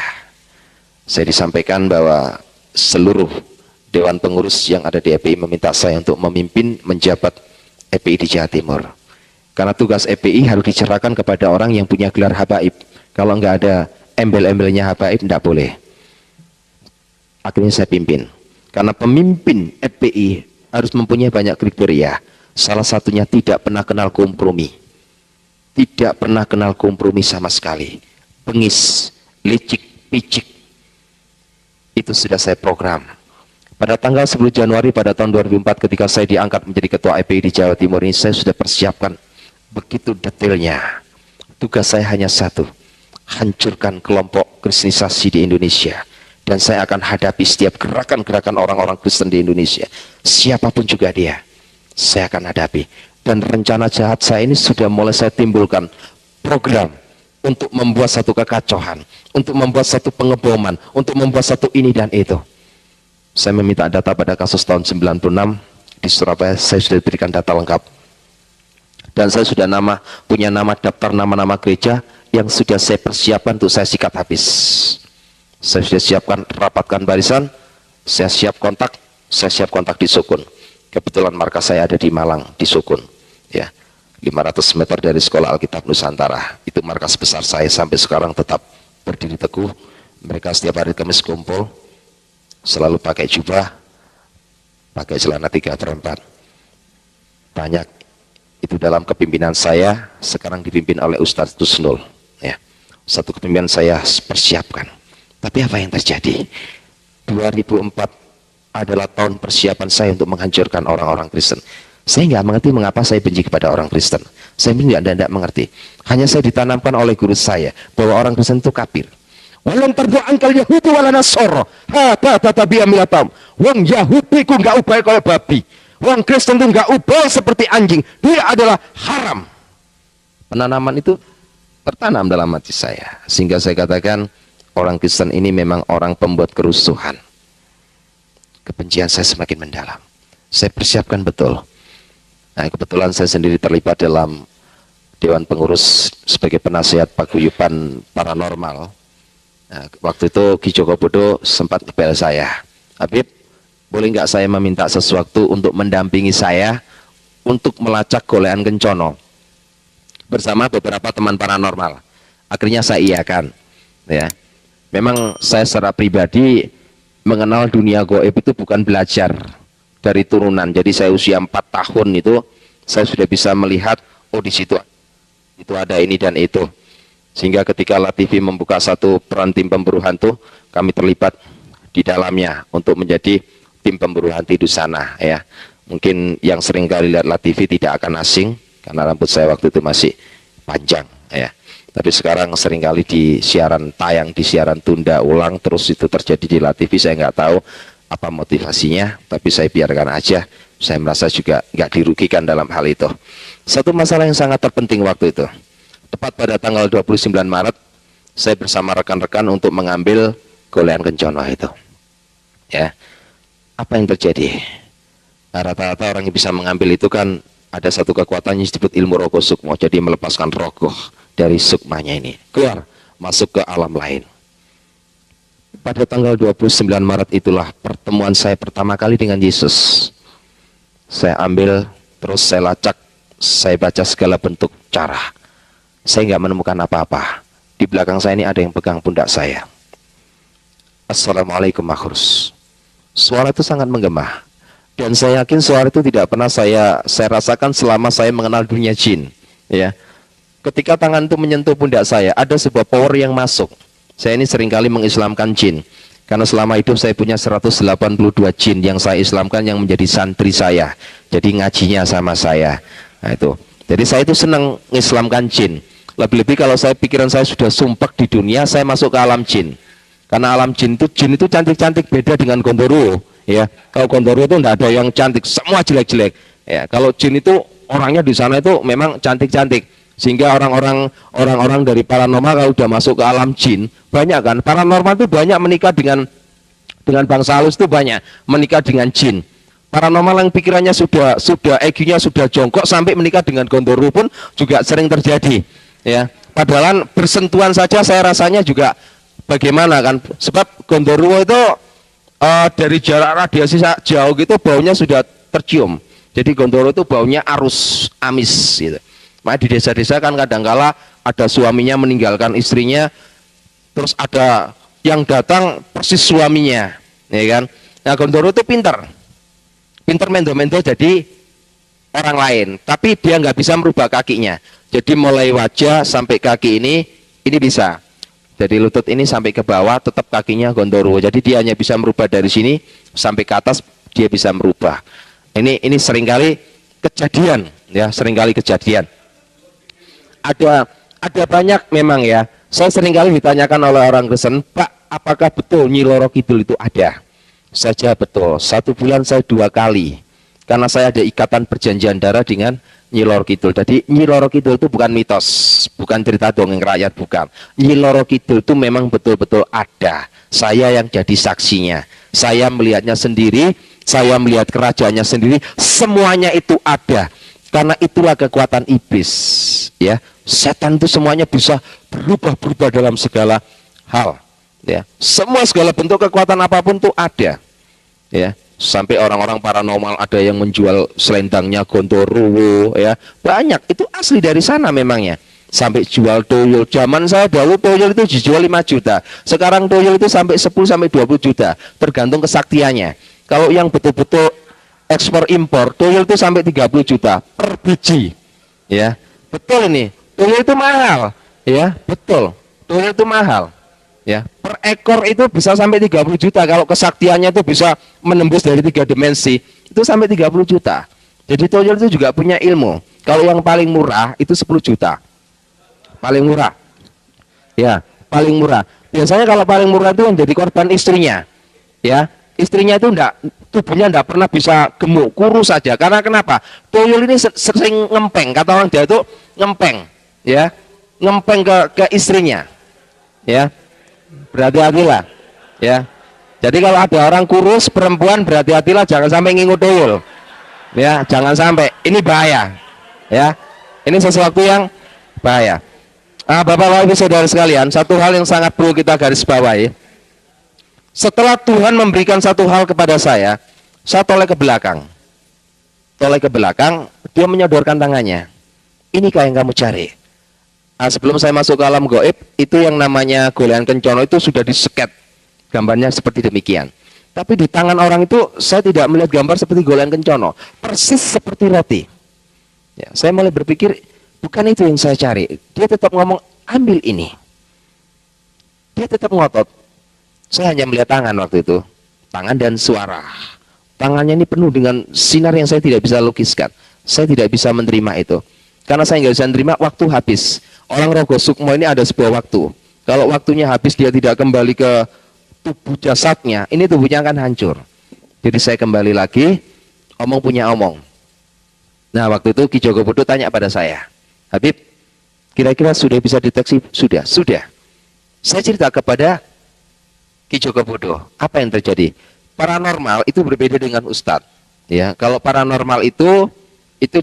Saya disampaikan bahwa seluruh Dewan Pengurus yang ada di EPI meminta saya untuk memimpin menjabat EPI di Jawa Timur. Karena tugas EPI harus dicerahkan kepada orang yang punya gelar habaib. Kalau nggak ada embel-embelnya habaib, tidak boleh. Akhirnya saya pimpin. Karena pemimpin EPI harus mempunyai banyak kriteria. Salah satunya tidak pernah kenal kompromi. Tidak pernah kenal kompromi sama sekali. Bengis, licik, picik. itu sudah saya program. Pada tanggal 10 Januari pada tahun 2004 ketika saya diangkat menjadi ketua EPI di Jawa Timur ini, saya sudah persiapkan begitu detailnya. Tugas saya hanya satu, hancurkan kelompok kristenisasi di Indonesia. Dan saya akan hadapi setiap gerakan-gerakan orang-orang Kristen di Indonesia. Siapapun juga dia, saya akan hadapi. Dan rencana jahat saya ini sudah mulai saya timbulkan program untuk membuat satu kekacauan, untuk membuat satu pengeboman, untuk membuat satu ini dan itu. Saya meminta data pada kasus tahun 96 di Surabaya, saya sudah diberikan data lengkap. Dan saya sudah punya nama daftar nama-nama gereja yang sudah saya persiapkan untuk saya sikat habis. Saya sudah siapkan, rapatkan barisan, saya siap kontak di Sukun. Kebetulan markas saya ada di Malang, di Sukun. Ya, 500 meter dari Sekolah Alkitab Nusantara. Itu markas besar saya sampai sekarang tetap berdiri teguh. Mereka setiap hari Kamis kumpul, selalu pakai jubah, pakai celana 3/4. Banyak. Itu dalam kepimpinan saya, sekarang dipimpin oleh Ustadz Tusnul. Ya, satu kepimpinan saya persiapkan. Tapi apa yang terjadi? 2004 adalah tahun persiapan saya untuk menghancurkan orang-orang Kristen. Saya nggak mengerti mengapa saya benci kepada orang Kristen. Saya tidak mengerti. Hanya saya ditanamkan oleh guru saya bahwa orang Kristen itu kafir. Walau terdoa kal Yahudi wala Nasoro, milatam. Wong Yahudi ku nggak ubah kayak babi. Wong Kristen itu nggak ubah seperti anjing. Dia adalah haram. Penanaman itu tertanam dalam hati saya, sehingga saya katakan orang Kristen ini memang orang pembuat kerusuhan. Kebencian saya semakin mendalam. Saya persiapkan betul. Nah, kebetulan saya sendiri terlibat dalam Dewan Pengurus sebagai penasihat paguyuban paranormal. Nah, waktu itu Ki Joko Bodo sempat ngebel saya, Habib, boleh nggak saya meminta sesuatu untuk mendampingi saya untuk melacak golean kencono bersama beberapa teman paranormal. Akhirnya saya iakan. Ya, memang saya secara pribadi mengenal dunia goib itu bukan belajar dari turunan. Jadi saya usia 4 tahun itu saya sudah bisa melihat, oh di situ itu ada ini dan itu. Sehingga ketika LaTV membuka satu peran tim pemburu hantu, kami terlibat di dalamnya untuk menjadi tim pemburu hantu di sana. Ya, mungkin yang sering kali lihat LaTV tidak akan asing karena rambut saya waktu itu masih panjang. Ya. Tapi sekarang seringkali di siaran tayang, di siaran tunda ulang, terus itu terjadi di LaTV. Saya nggak tahu apa motivasinya, tapi saya biarkan aja. Saya merasa juga nggak dirugikan dalam hal itu. Satu masalah yang sangat terpenting waktu itu, tepat pada tanggal 29 Maret, saya bersama rekan-rekan untuk mengambil golean kencono itu. Ya, apa yang terjadi? Rata-rata orang yang bisa mengambil itu kan ada satu kekuatan yang disebut ilmu rogo sukmo, jadi melepaskan rogoh dari sukmanya ini, keluar, masuk ke alam lain. Pada tanggal 29 Maret itulah pertemuan saya pertama kali dengan Yesus. Saya ambil, terus saya lacak, saya baca segala bentuk cara. Saya nggak menemukan apa-apa. Di belakang saya ini ada yang pegang pundak saya. Assalamualaikum Mahrus. Suara itu sangat menggema. Dan saya yakin suara itu tidak pernah saya rasakan selama saya mengenal dunia jin. Ya. Ketika tangan itu menyentuh pundak saya, ada sebuah power yang masuk. Saya ini seringkali mengislamkan jin. Karena selama hidup saya punya 182 jin yang saya islamkan yang menjadi santri saya. Jadi ngajinya sama saya. Nah itu. Jadi saya itu senang mengislamkan jin. Lebih-lebih kalau pikiran saya sudah sumpek di dunia, saya masuk ke alam jin. Karena alam jin itu cantik-cantik, beda dengan Gondoruo. Ya, kalau Gondoruo itu tidak ada yang cantik, semua jelek-jelek. Ya, kalau jin itu orangnya di sana itu memang cantik-cantik. Sehingga orang-orang dari paranormal kalau udah masuk ke alam jin, banyak kan, paranormal itu banyak menikah dengan bangsa halus, itu banyak menikah dengan jin. Paranormal yang pikirannya sudah EQ-nya sudah jongkok sampai menikah dengan Gondoruo pun juga sering terjadi. Ya, padahal bersentuhan saja saya rasanya juga bagaimana kan, sebab Gondoruo itu dari jarak radiasi jauh gitu baunya sudah tercium. Jadi Gondoruo itu baunya arus amis gitu. Makanya di desa-desa kan kadangkala ada suaminya meninggalkan istrinya, terus ada yang datang persis suaminya, ya kan? Nah Gondoruo itu pintar mendo-mendo jadi orang lain, tapi dia nggak bisa merubah kakinya. Jadi mulai wajah sampai kaki ini bisa. Jadi lutut ini sampai ke bawah, tetap kakinya gondoruo. Jadi dia hanya bisa merubah dari sini sampai ke atas, dia bisa merubah. Ini seringkali kejadian, ya, seringkali kejadian. Ada banyak memang ya. Saya seringkali ditanyakan oleh orang Kristen, Pak, apakah betul Nyi Loro Kidul itu ada? Saja betul. 1 bulan saya 2 kali. Karena saya ada ikatan perjanjian darah dengan Nyi Loro Kidul. Jadi Nyi Loro Kidul itu bukan mitos, bukan cerita dongeng rakyat, bukan. Nyi Loro Kidul itu memang betul-betul ada. Saya yang jadi saksinya. Saya melihatnya sendiri, saya melihat kerajaannya sendiri, semuanya itu ada. Karena itulah kekuatan iblis, ya. Setan itu semuanya bisa berubah-berubah dalam segala hal, ya. Segala bentuk kekuatan apapun itu ada, ya. Sampai orang-orang paranormal ada yang menjual selendangnya Gondoruo, ya. Banyak, itu asli dari sana memangnya. Sampai jual toyol. Zaman saya dahulu toyol itu dijual 5 juta. Sekarang toyol itu sampai 10 sampai 20 juta, tergantung kesaktiannya. Kalau yang betul-betul ekspor impor, toyol itu sampai 30 juta per biji. Ya, betul ini. Toyol itu mahal, ya, betul. Toyol itu mahal. Ya, per ekor itu bisa sampai 30 juta. Kalau kesaktiannya itu bisa menembus dari 3 dimensi, itu sampai 30 juta. Jadi toyol itu juga punya ilmu. Kalau yang paling murah itu 10 juta. Paling murah. Ya, paling murah. Biasanya kalau paling murah itu yang jadi korban istrinya. Ya, istrinya itu tubuhnya enggak pernah bisa gemuk, kurus saja. Karena kenapa? Toyol ini sering ngempeng. Kata orang dia itu ngempeng, ya. Ngempeng ke istrinya. Ya. Berhati-hatilah, ya. Jadi kalau ada orang kurus perempuan, berhati-hatilah, jangan sampai ngingut toyol. Ya, jangan sampai. Ini bahaya. Ya. Ini sesuatu yang bahaya. Bapak-bapak Ibu saudara sekalian, satu hal yang sangat perlu kita garis bawahi. Setelah Tuhan memberikan satu hal kepada saya toleh ke belakang. Toleh ke belakang, dia menyodorkan tangannya. Inikah yang kamu cari? Sebelum saya masuk ke alam gaib, itu yang namanya golean kencono itu sudah diseket. Gambarnya seperti demikian. Tapi di tangan orang itu saya tidak melihat gambar seperti golean kencono. Persis seperti roti. Ya, saya mulai berpikir, bukan itu yang saya cari. Dia tetap ngomong, ambil ini. Dia tetap ngotot. Saya hanya melihat tangan waktu itu. Tangan dan suara. Tangannya ini penuh dengan sinar yang saya tidak bisa lukiskan. Saya tidak bisa menerima itu. Karena saya nggak bisa menerima, waktu habis. Orang Rogo Sukmo ini ada sebuah waktu. Kalau waktunya habis, dia tidak kembali ke tubuh jasadnya, ini tubuhnya akan hancur. Jadi saya kembali lagi, omong punya omong. Nah, waktu itu Ki Joko Bodo tanya pada saya, Habib, kira-kira sudah bisa deteksi? Sudah. Saya cerita kepada Ki Joko Bodo, apa yang terjadi? Paranormal itu berbeda dengan Ustadz. Ya, kalau paranormal itu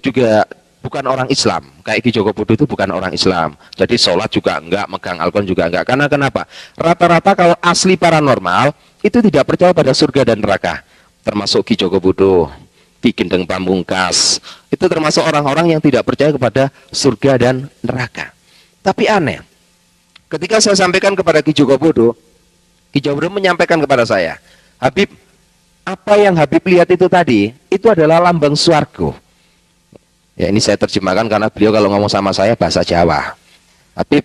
juga bukan orang Islam. Kayak Ki Joko Bodo itu bukan orang Islam. Jadi sholat juga enggak, megang Al-Quran juga enggak. Karena kenapa? Rata-rata kalau asli paranormal itu tidak percaya pada surga dan neraka. Termasuk Ki Joko Bodo, Ki Gendeng Pamungkas. Itu termasuk orang-orang yang tidak percaya kepada surga dan neraka. Tapi aneh, ketika saya sampaikan kepada Ki Joko Bodo menyampaikan kepada saya, Habib, apa yang Habib lihat itu tadi, itu adalah lambang swarga. Ya, ini saya terjemahkan karena beliau kalau ngomong sama saya bahasa Jawa. Habib,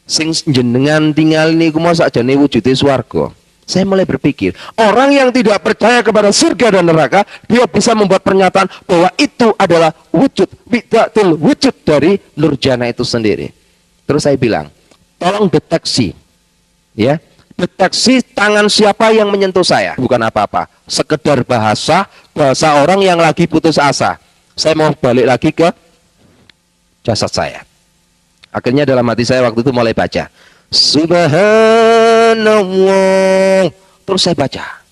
sing jenengan tinggal niku mau sakjane wujude swarga. Saya mulai berpikir, orang yang tidak percaya kepada surga dan neraka, dia bisa membuat pernyataan bahwa itu adalah wujud, bidatul wujud dari Nurjana itu sendiri. Terus saya bilang, tolong deteksi, ya, deteksi tangan siapa yang menyentuh saya. Bukan apa-apa, sekedar bahasa orang yang lagi putus asa. Saya mau balik lagi ke jasad saya. Akhirnya dalam hati saya waktu itu mulai baca Subhanallah. Terus saya baca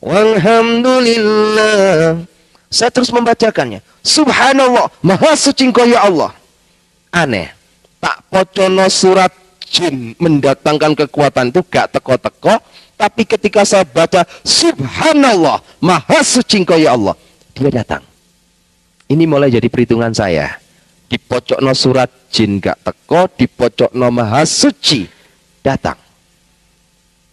Walhamdulillah. Saya terus membacakannya. Subhanallah, maha suci Engkau ya Allah. Aneh, tak pocono surat jin mendatangkan kekuatan itu gak teko-teko. Tapi ketika saya baca Subhanallah, maha suci Engkau ya Allah, dia datang. Ini mulai jadi perhitungan saya. Di pojokno surat jin gak teko, di pojokno maha suci datang.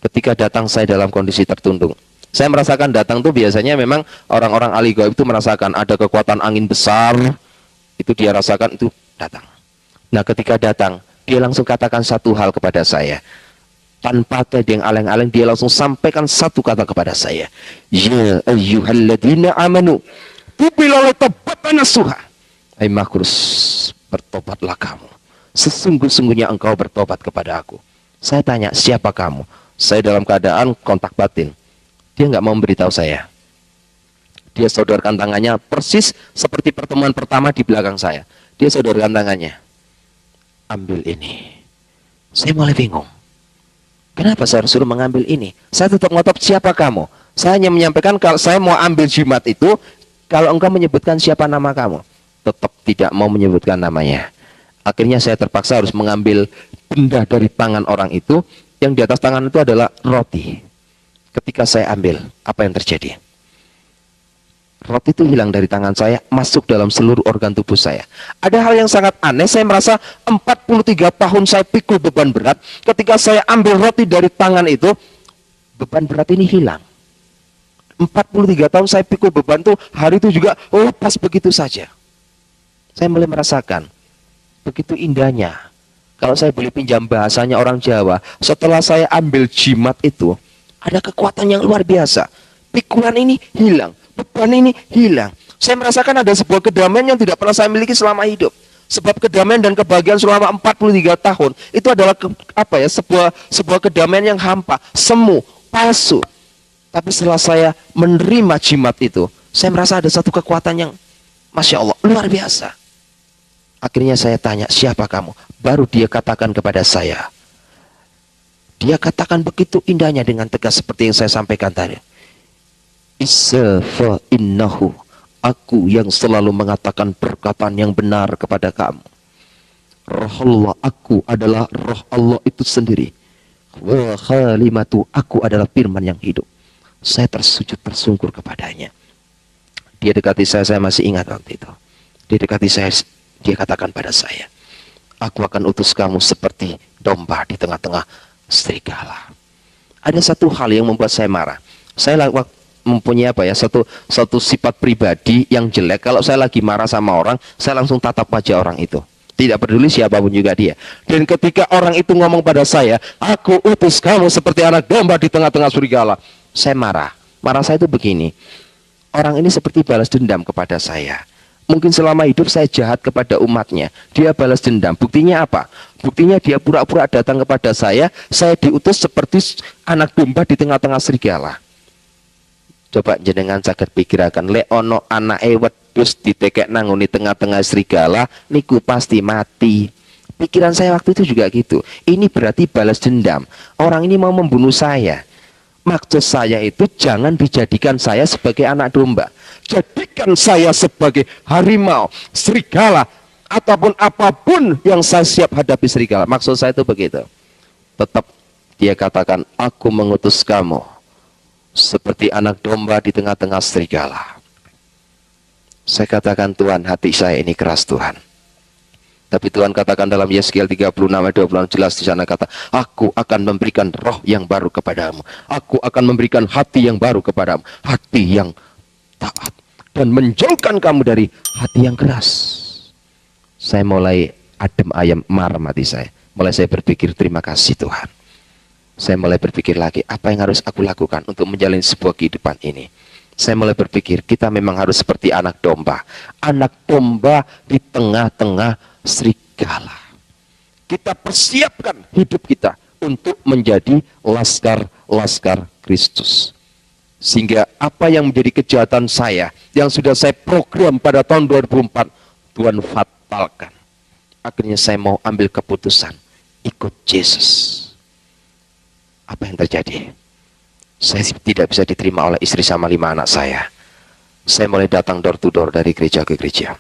Ketika datang saya dalam kondisi tertundung. Saya merasakan datang tuh biasanya memang orang-orang ahli gaib itu merasakan ada kekuatan angin besar. Itu dia rasakan, itu datang. Nah, ketika datang, dia langsung katakan satu hal kepada saya. Tanpa ada yang aleng-aleng, dia langsung sampaikan satu kata kepada saya. Ya ayyuhalladzina amanu, tubilalah tobatan nasuha. Hai makhluk, bertobatlah kamu. Sesungguh-sungguhnya engkau bertobat kepada aku. Saya tanya, siapa kamu? Saya dalam keadaan kontak batin. Dia nggak mau memberitahu saya. Dia sodorkan tangannya persis seperti pertemuan pertama di belakang saya. Dia sodorkan tangannya. Ambil ini. Saya mulai bingung. Kenapa saya harus suruh mengambil ini? Saya tetap ngotot, siapa kamu? Saya hanya menyampaikan kalau saya mau ambil jimat itu, kalau engkau menyebutkan siapa nama kamu. Tetap tidak mau menyebutkan namanya. Akhirnya saya terpaksa harus mengambil benda dari tangan orang itu. Yang di atas tangan itu adalah roti. Ketika saya ambil, apa yang terjadi? Roti itu hilang dari tangan saya, masuk dalam seluruh organ tubuh saya. Ada hal yang sangat aneh, saya merasa 43 tahun saya pikul beban berat. Ketika saya ambil roti dari tangan itu, beban berat ini hilang. 43 tahun saya pikul beban itu, hari itu juga lepas begitu saja. Saya mulai merasakan, begitu indahnya. Kalau saya boleh pinjam bahasanya orang Jawa, setelah saya ambil jimat itu, ada kekuatan yang luar biasa. Pikulan ini hilang. Beban ini hilang. Saya merasakan ada sebuah kedamaian yang tidak pernah saya miliki selama hidup. Sebab kedamaian dan kebahagiaan selama 43 tahun itu adalah sebuah kedamaian yang hampa, semu, palsu. Tapi setelah saya menerima jimat itu, saya merasa ada satu kekuatan yang Masya Allah, luar biasa. Akhirnya saya tanya, siapa kamu? Baru dia katakan kepada saya. Dia katakan begitu indahnya dengan tegas seperti yang saya sampaikan tadi. Isa fa innahu, aku yang selalu mengatakan perkataan yang benar kepada kamu. Roh Allah, aku adalah roh Allah itu sendiri. Wa khalimatu, aku adalah firman yang hidup. Saya tersujud tersungkur kepadanya. Dia dekati saya masih ingat waktu itu. Dia dekati saya, dia katakan pada saya, aku akan utus kamu seperti domba di tengah-tengah serigala. Ada satu hal yang membuat saya marah. Saya mempunyai satu sifat pribadi yang jelek. Kalau saya lagi marah sama orang, saya langsung tatap wajah orang itu, tidak peduli siapapun juga dia. Dan ketika orang itu ngomong pada saya, aku utus kamu seperti anak domba di tengah-tengah serigala, saya marah. Marah saya itu begini, orang ini seperti balas dendam kepada saya. Mungkin selama hidup saya jahat kepada umatnya, dia balas dendam. Buktinya apa? Buktinya dia pura-pura datang kepada saya diutus seperti anak domba di tengah-tengah serigala. Coba jenengan saged pikiraken, lek ono anake wedhus ditekek nangoni tengah-tengah serigala, niku pasti mati. Pikiran saya waktu itu juga gitu. Ini berarti balas dendam. Orang ini mau membunuh saya. Maksud saya itu jangan dijadikan saya sebagai anak domba. Jadikan saya sebagai harimau, serigala, ataupun apapun yang saya siap hadapi serigala. Maksud saya itu begitu. Tetap dia katakan, aku mengutus kamu seperti anak domba di tengah-tengah serigala. Saya katakan, Tuhan, hati saya ini keras, Tuhan. Tapi Tuhan katakan dalam Yeskiel 36 ayat 26 jelas di sana kata, aku akan memberikan roh yang baru kepadamu. Aku akan memberikan hati yang baru kepadamu. Hati yang taat. Dan menjauhkan kamu dari hati yang keras. Saya mulai adem ayam marah hati saya. Mulai saya berpikir, terima kasih Tuhan. Saya mulai berpikir lagi, apa yang harus aku lakukan untuk menjalani sebuah kehidupan ini. Saya mulai berpikir, kita memang harus seperti anak domba. Anak domba di tengah-tengah serigala. Kita persiapkan hidup kita untuk menjadi laskar-laskar Kristus. Sehingga apa yang menjadi kejahatan saya, yang sudah saya program pada tahun 2004, Tuhan fatalkan. Akhirnya saya mau ambil keputusan, ikut Yesus. Apa yang terjadi? Saya tidak bisa diterima oleh istri sama 5 anak saya. Saya mulai datang door to door dari gereja ke gereja,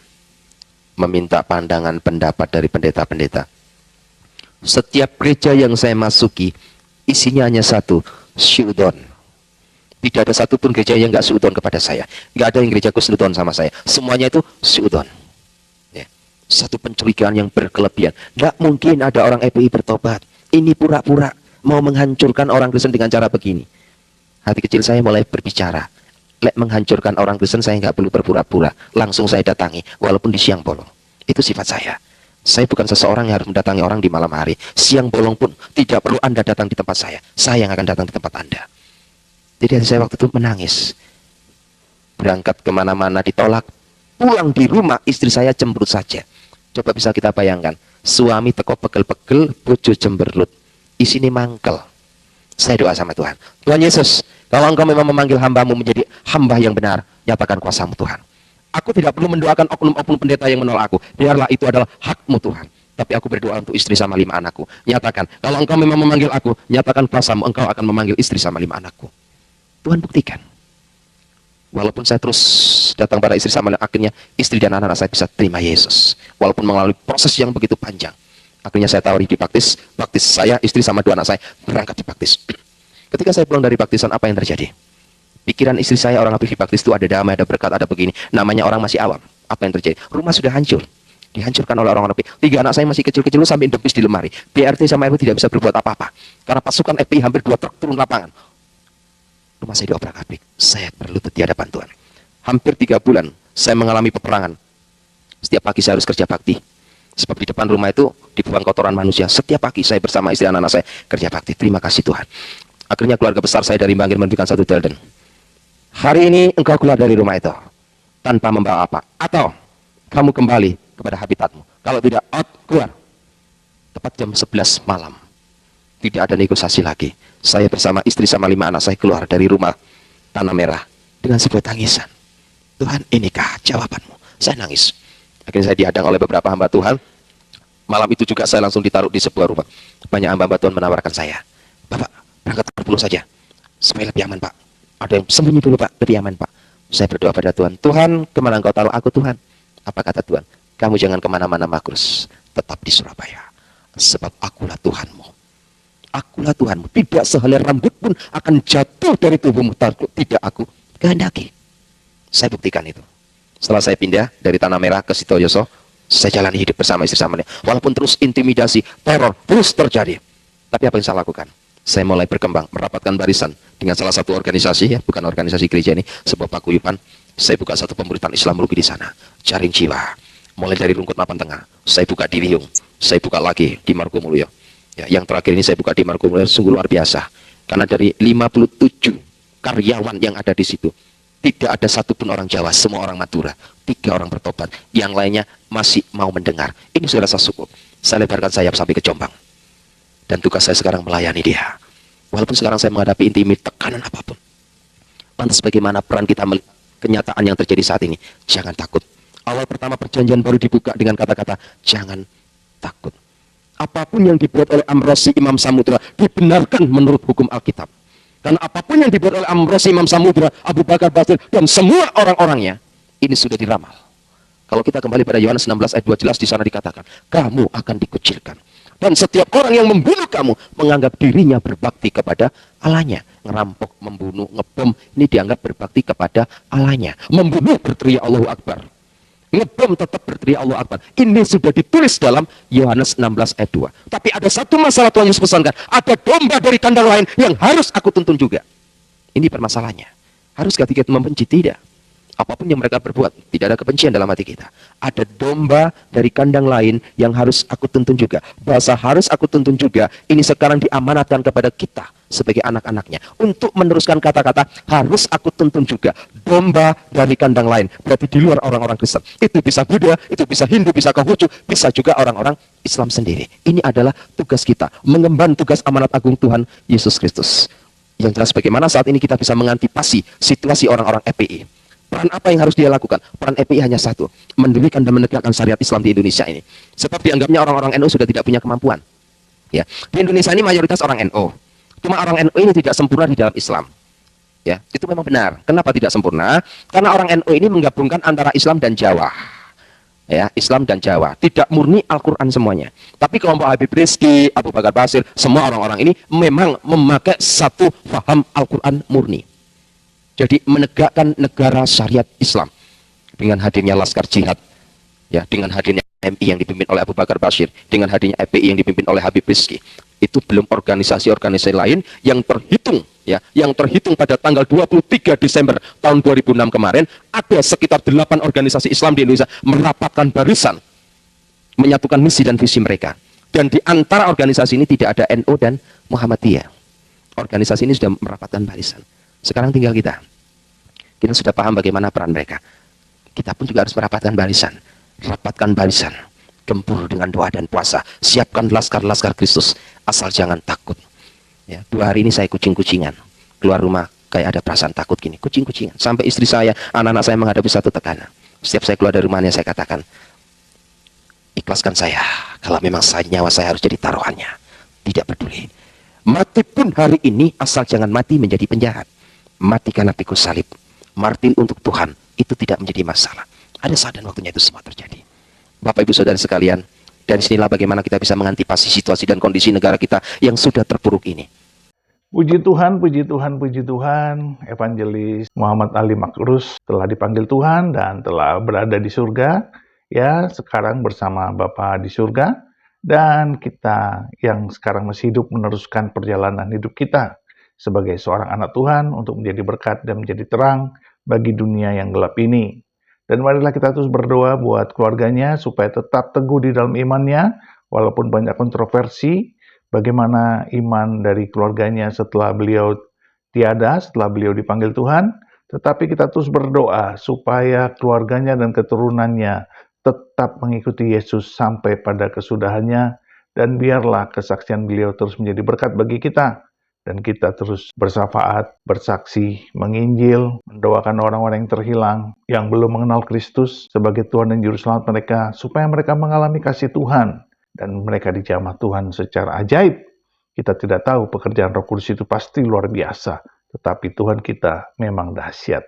meminta pandangan pendapat dari pendeta-pendeta. Setiap gereja yang saya masuki, isinya hanya satu, syudon. Tidak ada satupun gereja yang nggak syudon kepada saya. Nggak ada yang gerejaku syudon sama saya. Semuanya itu syudon. Ya. Satu pencurigaan yang berkelebihan. Nggak mungkin ada orang FPI bertobat. Ini pura-pura mau menghancurkan orang Kristen dengan cara begini. Hati kecil saya mulai berbicara. Lek menghancurkan orang Kristen saya nggak perlu berpura-pura. Langsung saya datangi, walaupun di siang bolong. Itu sifat saya. Saya bukan seseorang yang harus mendatangi orang di malam hari. Siang bolong pun tidak perlu Anda datang di tempat saya. Saya yang akan datang di tempat Anda. Jadi saya waktu itu menangis. Berangkat kemana-mana ditolak. Pulang di rumah istri saya cemberut saja. Coba bisa kita bayangkan. Suami teko pegel-pegel, bojo cemberut. Isini mangkel. Saya doa sama Tuhan. Tuhan Yesus, kalau Engkau memang memanggil hambamu menjadi hamba yang benar, nyatakan kuasamu Tuhan. Aku tidak perlu mendoakan oknum-oknum pendeta yang menolak aku. Biarlah itu adalah hakmu Tuhan. Tapi aku berdoa untuk istri sama 5 anakku. Nyatakan, kalau Engkau memang memanggil aku, nyatakan kuasamu, Engkau akan memanggil istri sama 5 anakku. Tuhan buktikan. Walaupun saya terus datang pada istri sama akhirnya istri dan anak-anak saya bisa terima Yesus. Walaupun melalui proses yang begitu panjang. Akhirnya saya tawari dibaptis. Baptis saya, istri sama 2 anak saya berangkat dibaptis. Ketika saya pulang dari baptisan, apa yang terjadi? Pikiran istri saya, orang habis dibaptis itu ada damai, ada berkat, ada begini. Namanya orang masih awam. Apa yang terjadi? Rumah sudah hancur. Dihancurkan oleh orang-orang FPI. 3 anak saya masih kecil-kecil sampai depis di lemari. BRT sama RW tidak bisa berbuat apa-apa. Karena pasukan FPI hampir 2 truk turun lapangan. Rumah saya diobrak-abrik. Saya perlu tiada bantuan. Hampir 3 bulan saya mengalami peperangan. Setiap pagi saya harus kerja bakti. Sebab di depan rumah itu dibuang kotoran manusia. Setiap pagi saya bersama istri anak-anak saya kerja bakti. Terima kasih Tuhan. Akhirnya keluarga besar saya dari Bangil memberikan 1 delden. Hari ini engkau keluar dari rumah itu tanpa membawa apa, atau kamu kembali kepada habitatmu. Kalau tidak, out, keluar. Tepat jam 11 malam. Tidak ada negosiasi lagi. Saya bersama istri sama 5 anak saya keluar dari rumah Tanah Merah dengan sebuah tangisan. Tuhan, inikah jawabanmu? Saya nangis. Akhirnya saya dihadang oleh beberapa hamba Tuhan. Malam itu juga saya langsung ditaruh di sebuah rumah. Banyak hamba Tuhan menawarkan saya, Bapak, berangkat dulu saja supaya lebih aman Pak. Ada yang sembunyi dulu Pak, lebih aman Pak. Saya berdoa pada Tuhan, Tuhan, kemana engkau taruh aku Tuhan? Apa kata Tuhan? Kamu jangan kemana-mana Magrus, tetap di Surabaya. Sebab akulah Tuhanmu. Akulah Tuhanmu. Tidak sehelai rambut pun akan jatuh dari tubuhmu, tidak aku kehendaki. Saya buktikan itu. Setelah saya pindah dari Tanah Merah ke Sitoyoso, saya jalani hidup bersama istri sama dia. Walaupun terus intimidasi, teror, terus terjadi. Tapi apa yang saya lakukan? Saya mulai berkembang, merapatkan barisan dengan salah satu organisasi, ya, bukan organisasi gereja ini, sebuah paguyuban. Saya buka satu pemberitaan Islam Rugi di sana, jaring jiwa. Mulai dari Rungkut Mapan Tengah, saya buka di Wiyung, saya buka lagi di Margomulyo. Ya, yang terakhir ini saya buka di Margomulyo, sungguh luar biasa. Karena dari 57 karyawan yang ada di situ, tidak ada satupun orang Jawa, semua orang Madura. 3 orang bertobat, yang lainnya masih mau mendengar. Ini sudah rasa syukur. Saya lebarkan sayap sampai ke Jombang. Dan tugas saya sekarang melayani dia. Walaupun sekarang saya menghadapi intimid, tekanan apapun. Lantas bagaimana peran kita melihat kenyataan yang terjadi saat ini? Jangan takut. Awal pertama perjanjian baru dibuka dengan kata-kata, jangan takut. Apapun yang dibuat oleh Amrosi Imam Samudra dibenarkan menurut hukum Alkitab. Karena apapun yang dibuat oleh Amrosi Imam Samudra, Abu Bakar Basir, dan semua orang-orangnya, ini sudah diramal. Kalau kita kembali pada Yohanes 16 ayat 2, jelas di sana dikatakan, kamu akan dikucilkan. Dan setiap orang yang membunuh kamu menganggap dirinya berbakti kepada Allahnya. Ngerampok, membunuh, ngebom, ini dianggap berbakti kepada Allahnya. Membunuh berteriak Allahu Akbar. Ngebom tetap berteriak Allahu Akbar. Ini sudah ditulis dalam Yohanes 16 ayat 2. Tapi ada satu masalah Tuhan Yesus pesankan. Ada domba dari kandang lain yang harus aku tuntun juga. Ini permasalahannya. Haruskah kita membenci? Tidak. Apapun yang mereka berbuat, tidak ada kebencian dalam hati kita. Ada domba dari kandang lain yang harus aku tuntun juga. Bahasa harus aku tuntun juga, ini sekarang diamanatkan kepada kita sebagai anak-anaknya. Untuk meneruskan kata-kata, harus aku tuntun juga. Domba dari kandang lain, berarti di luar orang-orang Kristen. Itu bisa Buddha, itu bisa Hindu, bisa Konghucu, bisa juga orang-orang Islam sendiri. Ini adalah tugas kita, mengemban tugas amanat agung Tuhan Yesus Kristus. Yang jelas bagaimana saat ini kita bisa mengantisipasi situasi orang-orang FPI. Peran apa yang harus dia lakukan? Peran FPI hanya satu, mendirikan dan menegakkan syariat Islam di Indonesia ini. Sebab dianggapnya orang-orang NU sudah tidak punya kemampuan. Ya, di Indonesia ini mayoritas orang NU. Cuma orang NU ini tidak sempurna di dalam Islam. Ya, itu memang benar. Kenapa tidak sempurna? Karena orang NU ini menggabungkan antara Islam dan Jawa. Ya, Islam dan Jawa. Tidak murni Al-Quran semuanya. Tapi kelompok Habib Rizki, Abu Bakar Basir, semua orang-orang ini memang memakai satu paham Al-Quran murni. Jadi menegakkan negara syariat Islam dengan hadirnya Laskar Jihad, ya, dengan hadirnya MI yang dipimpin oleh Abu Bakar Basir, dengan hadirnya FPI yang dipimpin oleh Habib Rizki. Itu belum organisasi-organisasi lain yang terhitung, ya, yang terhitung pada tanggal 23 Desember tahun 2006 kemarin ada sekitar 8 organisasi Islam di Indonesia merapatkan barisan menyatukan misi dan visi mereka. Dan di antara organisasi ini tidak ada NU dan Muhammadiyah. Organisasi ini sudah merapatkan barisan. Sekarang tinggal kita. Kita sudah paham bagaimana peran mereka. Kita pun juga harus merapatkan barisan. Rapatkan barisan. Gempur dengan doa dan puasa. Siapkan laskar-laskar Kristus. Asal jangan takut. Ya, 2 hari ini saya kucing-kucingan. Keluar rumah kayak ada perasaan takut gini. Kucing-kucingan. Sampai istri saya, anak-anak saya menghadapi satu tekanan. Setiap saya keluar dari rumahnya saya katakan, ikhlaskan saya. Kalau memang nyawa saya harus jadi taruhannya. Tidak peduli. Mati pun hari ini asal jangan mati menjadi penjahat. Mati karena pikul salib. Martir untuk Tuhan. Itu tidak menjadi masalah. Ada saat dan waktunya itu semua terjadi. Bapak Ibu Saudara sekalian, dari sinilah bagaimana kita bisa mengantisipasi situasi dan kondisi negara kita yang sudah terpuruk ini. Puji Tuhan, puji Tuhan, puji Tuhan. Evangelis Muhammad Ali Makrus telah dipanggil Tuhan dan telah berada di surga. Ya, sekarang bersama Bapa di surga. Dan kita yang sekarang masih hidup meneruskan perjalanan hidup kita sebagai seorang anak Tuhan untuk menjadi berkat dan menjadi terang bagi dunia yang gelap ini. Dan marilah kita terus berdoa buat keluarganya supaya tetap teguh di dalam imannya, walaupun banyak kontroversi, bagaimana iman dari keluarganya setelah beliau tiada, setelah beliau dipanggil Tuhan, tetapi kita terus berdoa supaya keluarganya dan keturunannya tetap mengikuti Yesus sampai pada kesudahannya, dan biarlah kesaksian beliau terus menjadi berkat bagi kita. Dan kita terus bersyafaat, bersaksi, menginjil, mendoakan orang-orang yang terhilang, yang belum mengenal Kristus sebagai Tuhan dan Juru Selamat mereka, supaya mereka mengalami kasih Tuhan, dan mereka dijamah Tuhan secara ajaib. Kita tidak tahu pekerjaan Roh Kudus itu pasti luar biasa, tetapi Tuhan kita memang dahsyat.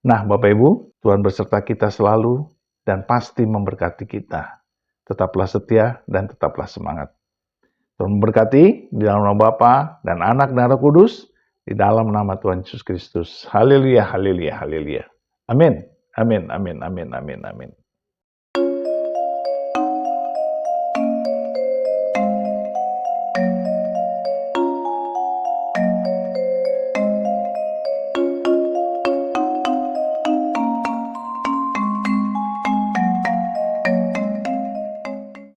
Nah, Bapak Ibu, Tuhan beserta kita selalu, dan pasti memberkati kita. Tetaplah setia dan tetaplah semangat. Tuhan memberkati di dalam nama Bapa dan Anak dan Roh Kudus, di dalam nama Tuhan Yesus Kristus. Haleluya, haleluya, haleluya. Amin, amin, amin, amin, amin, amin.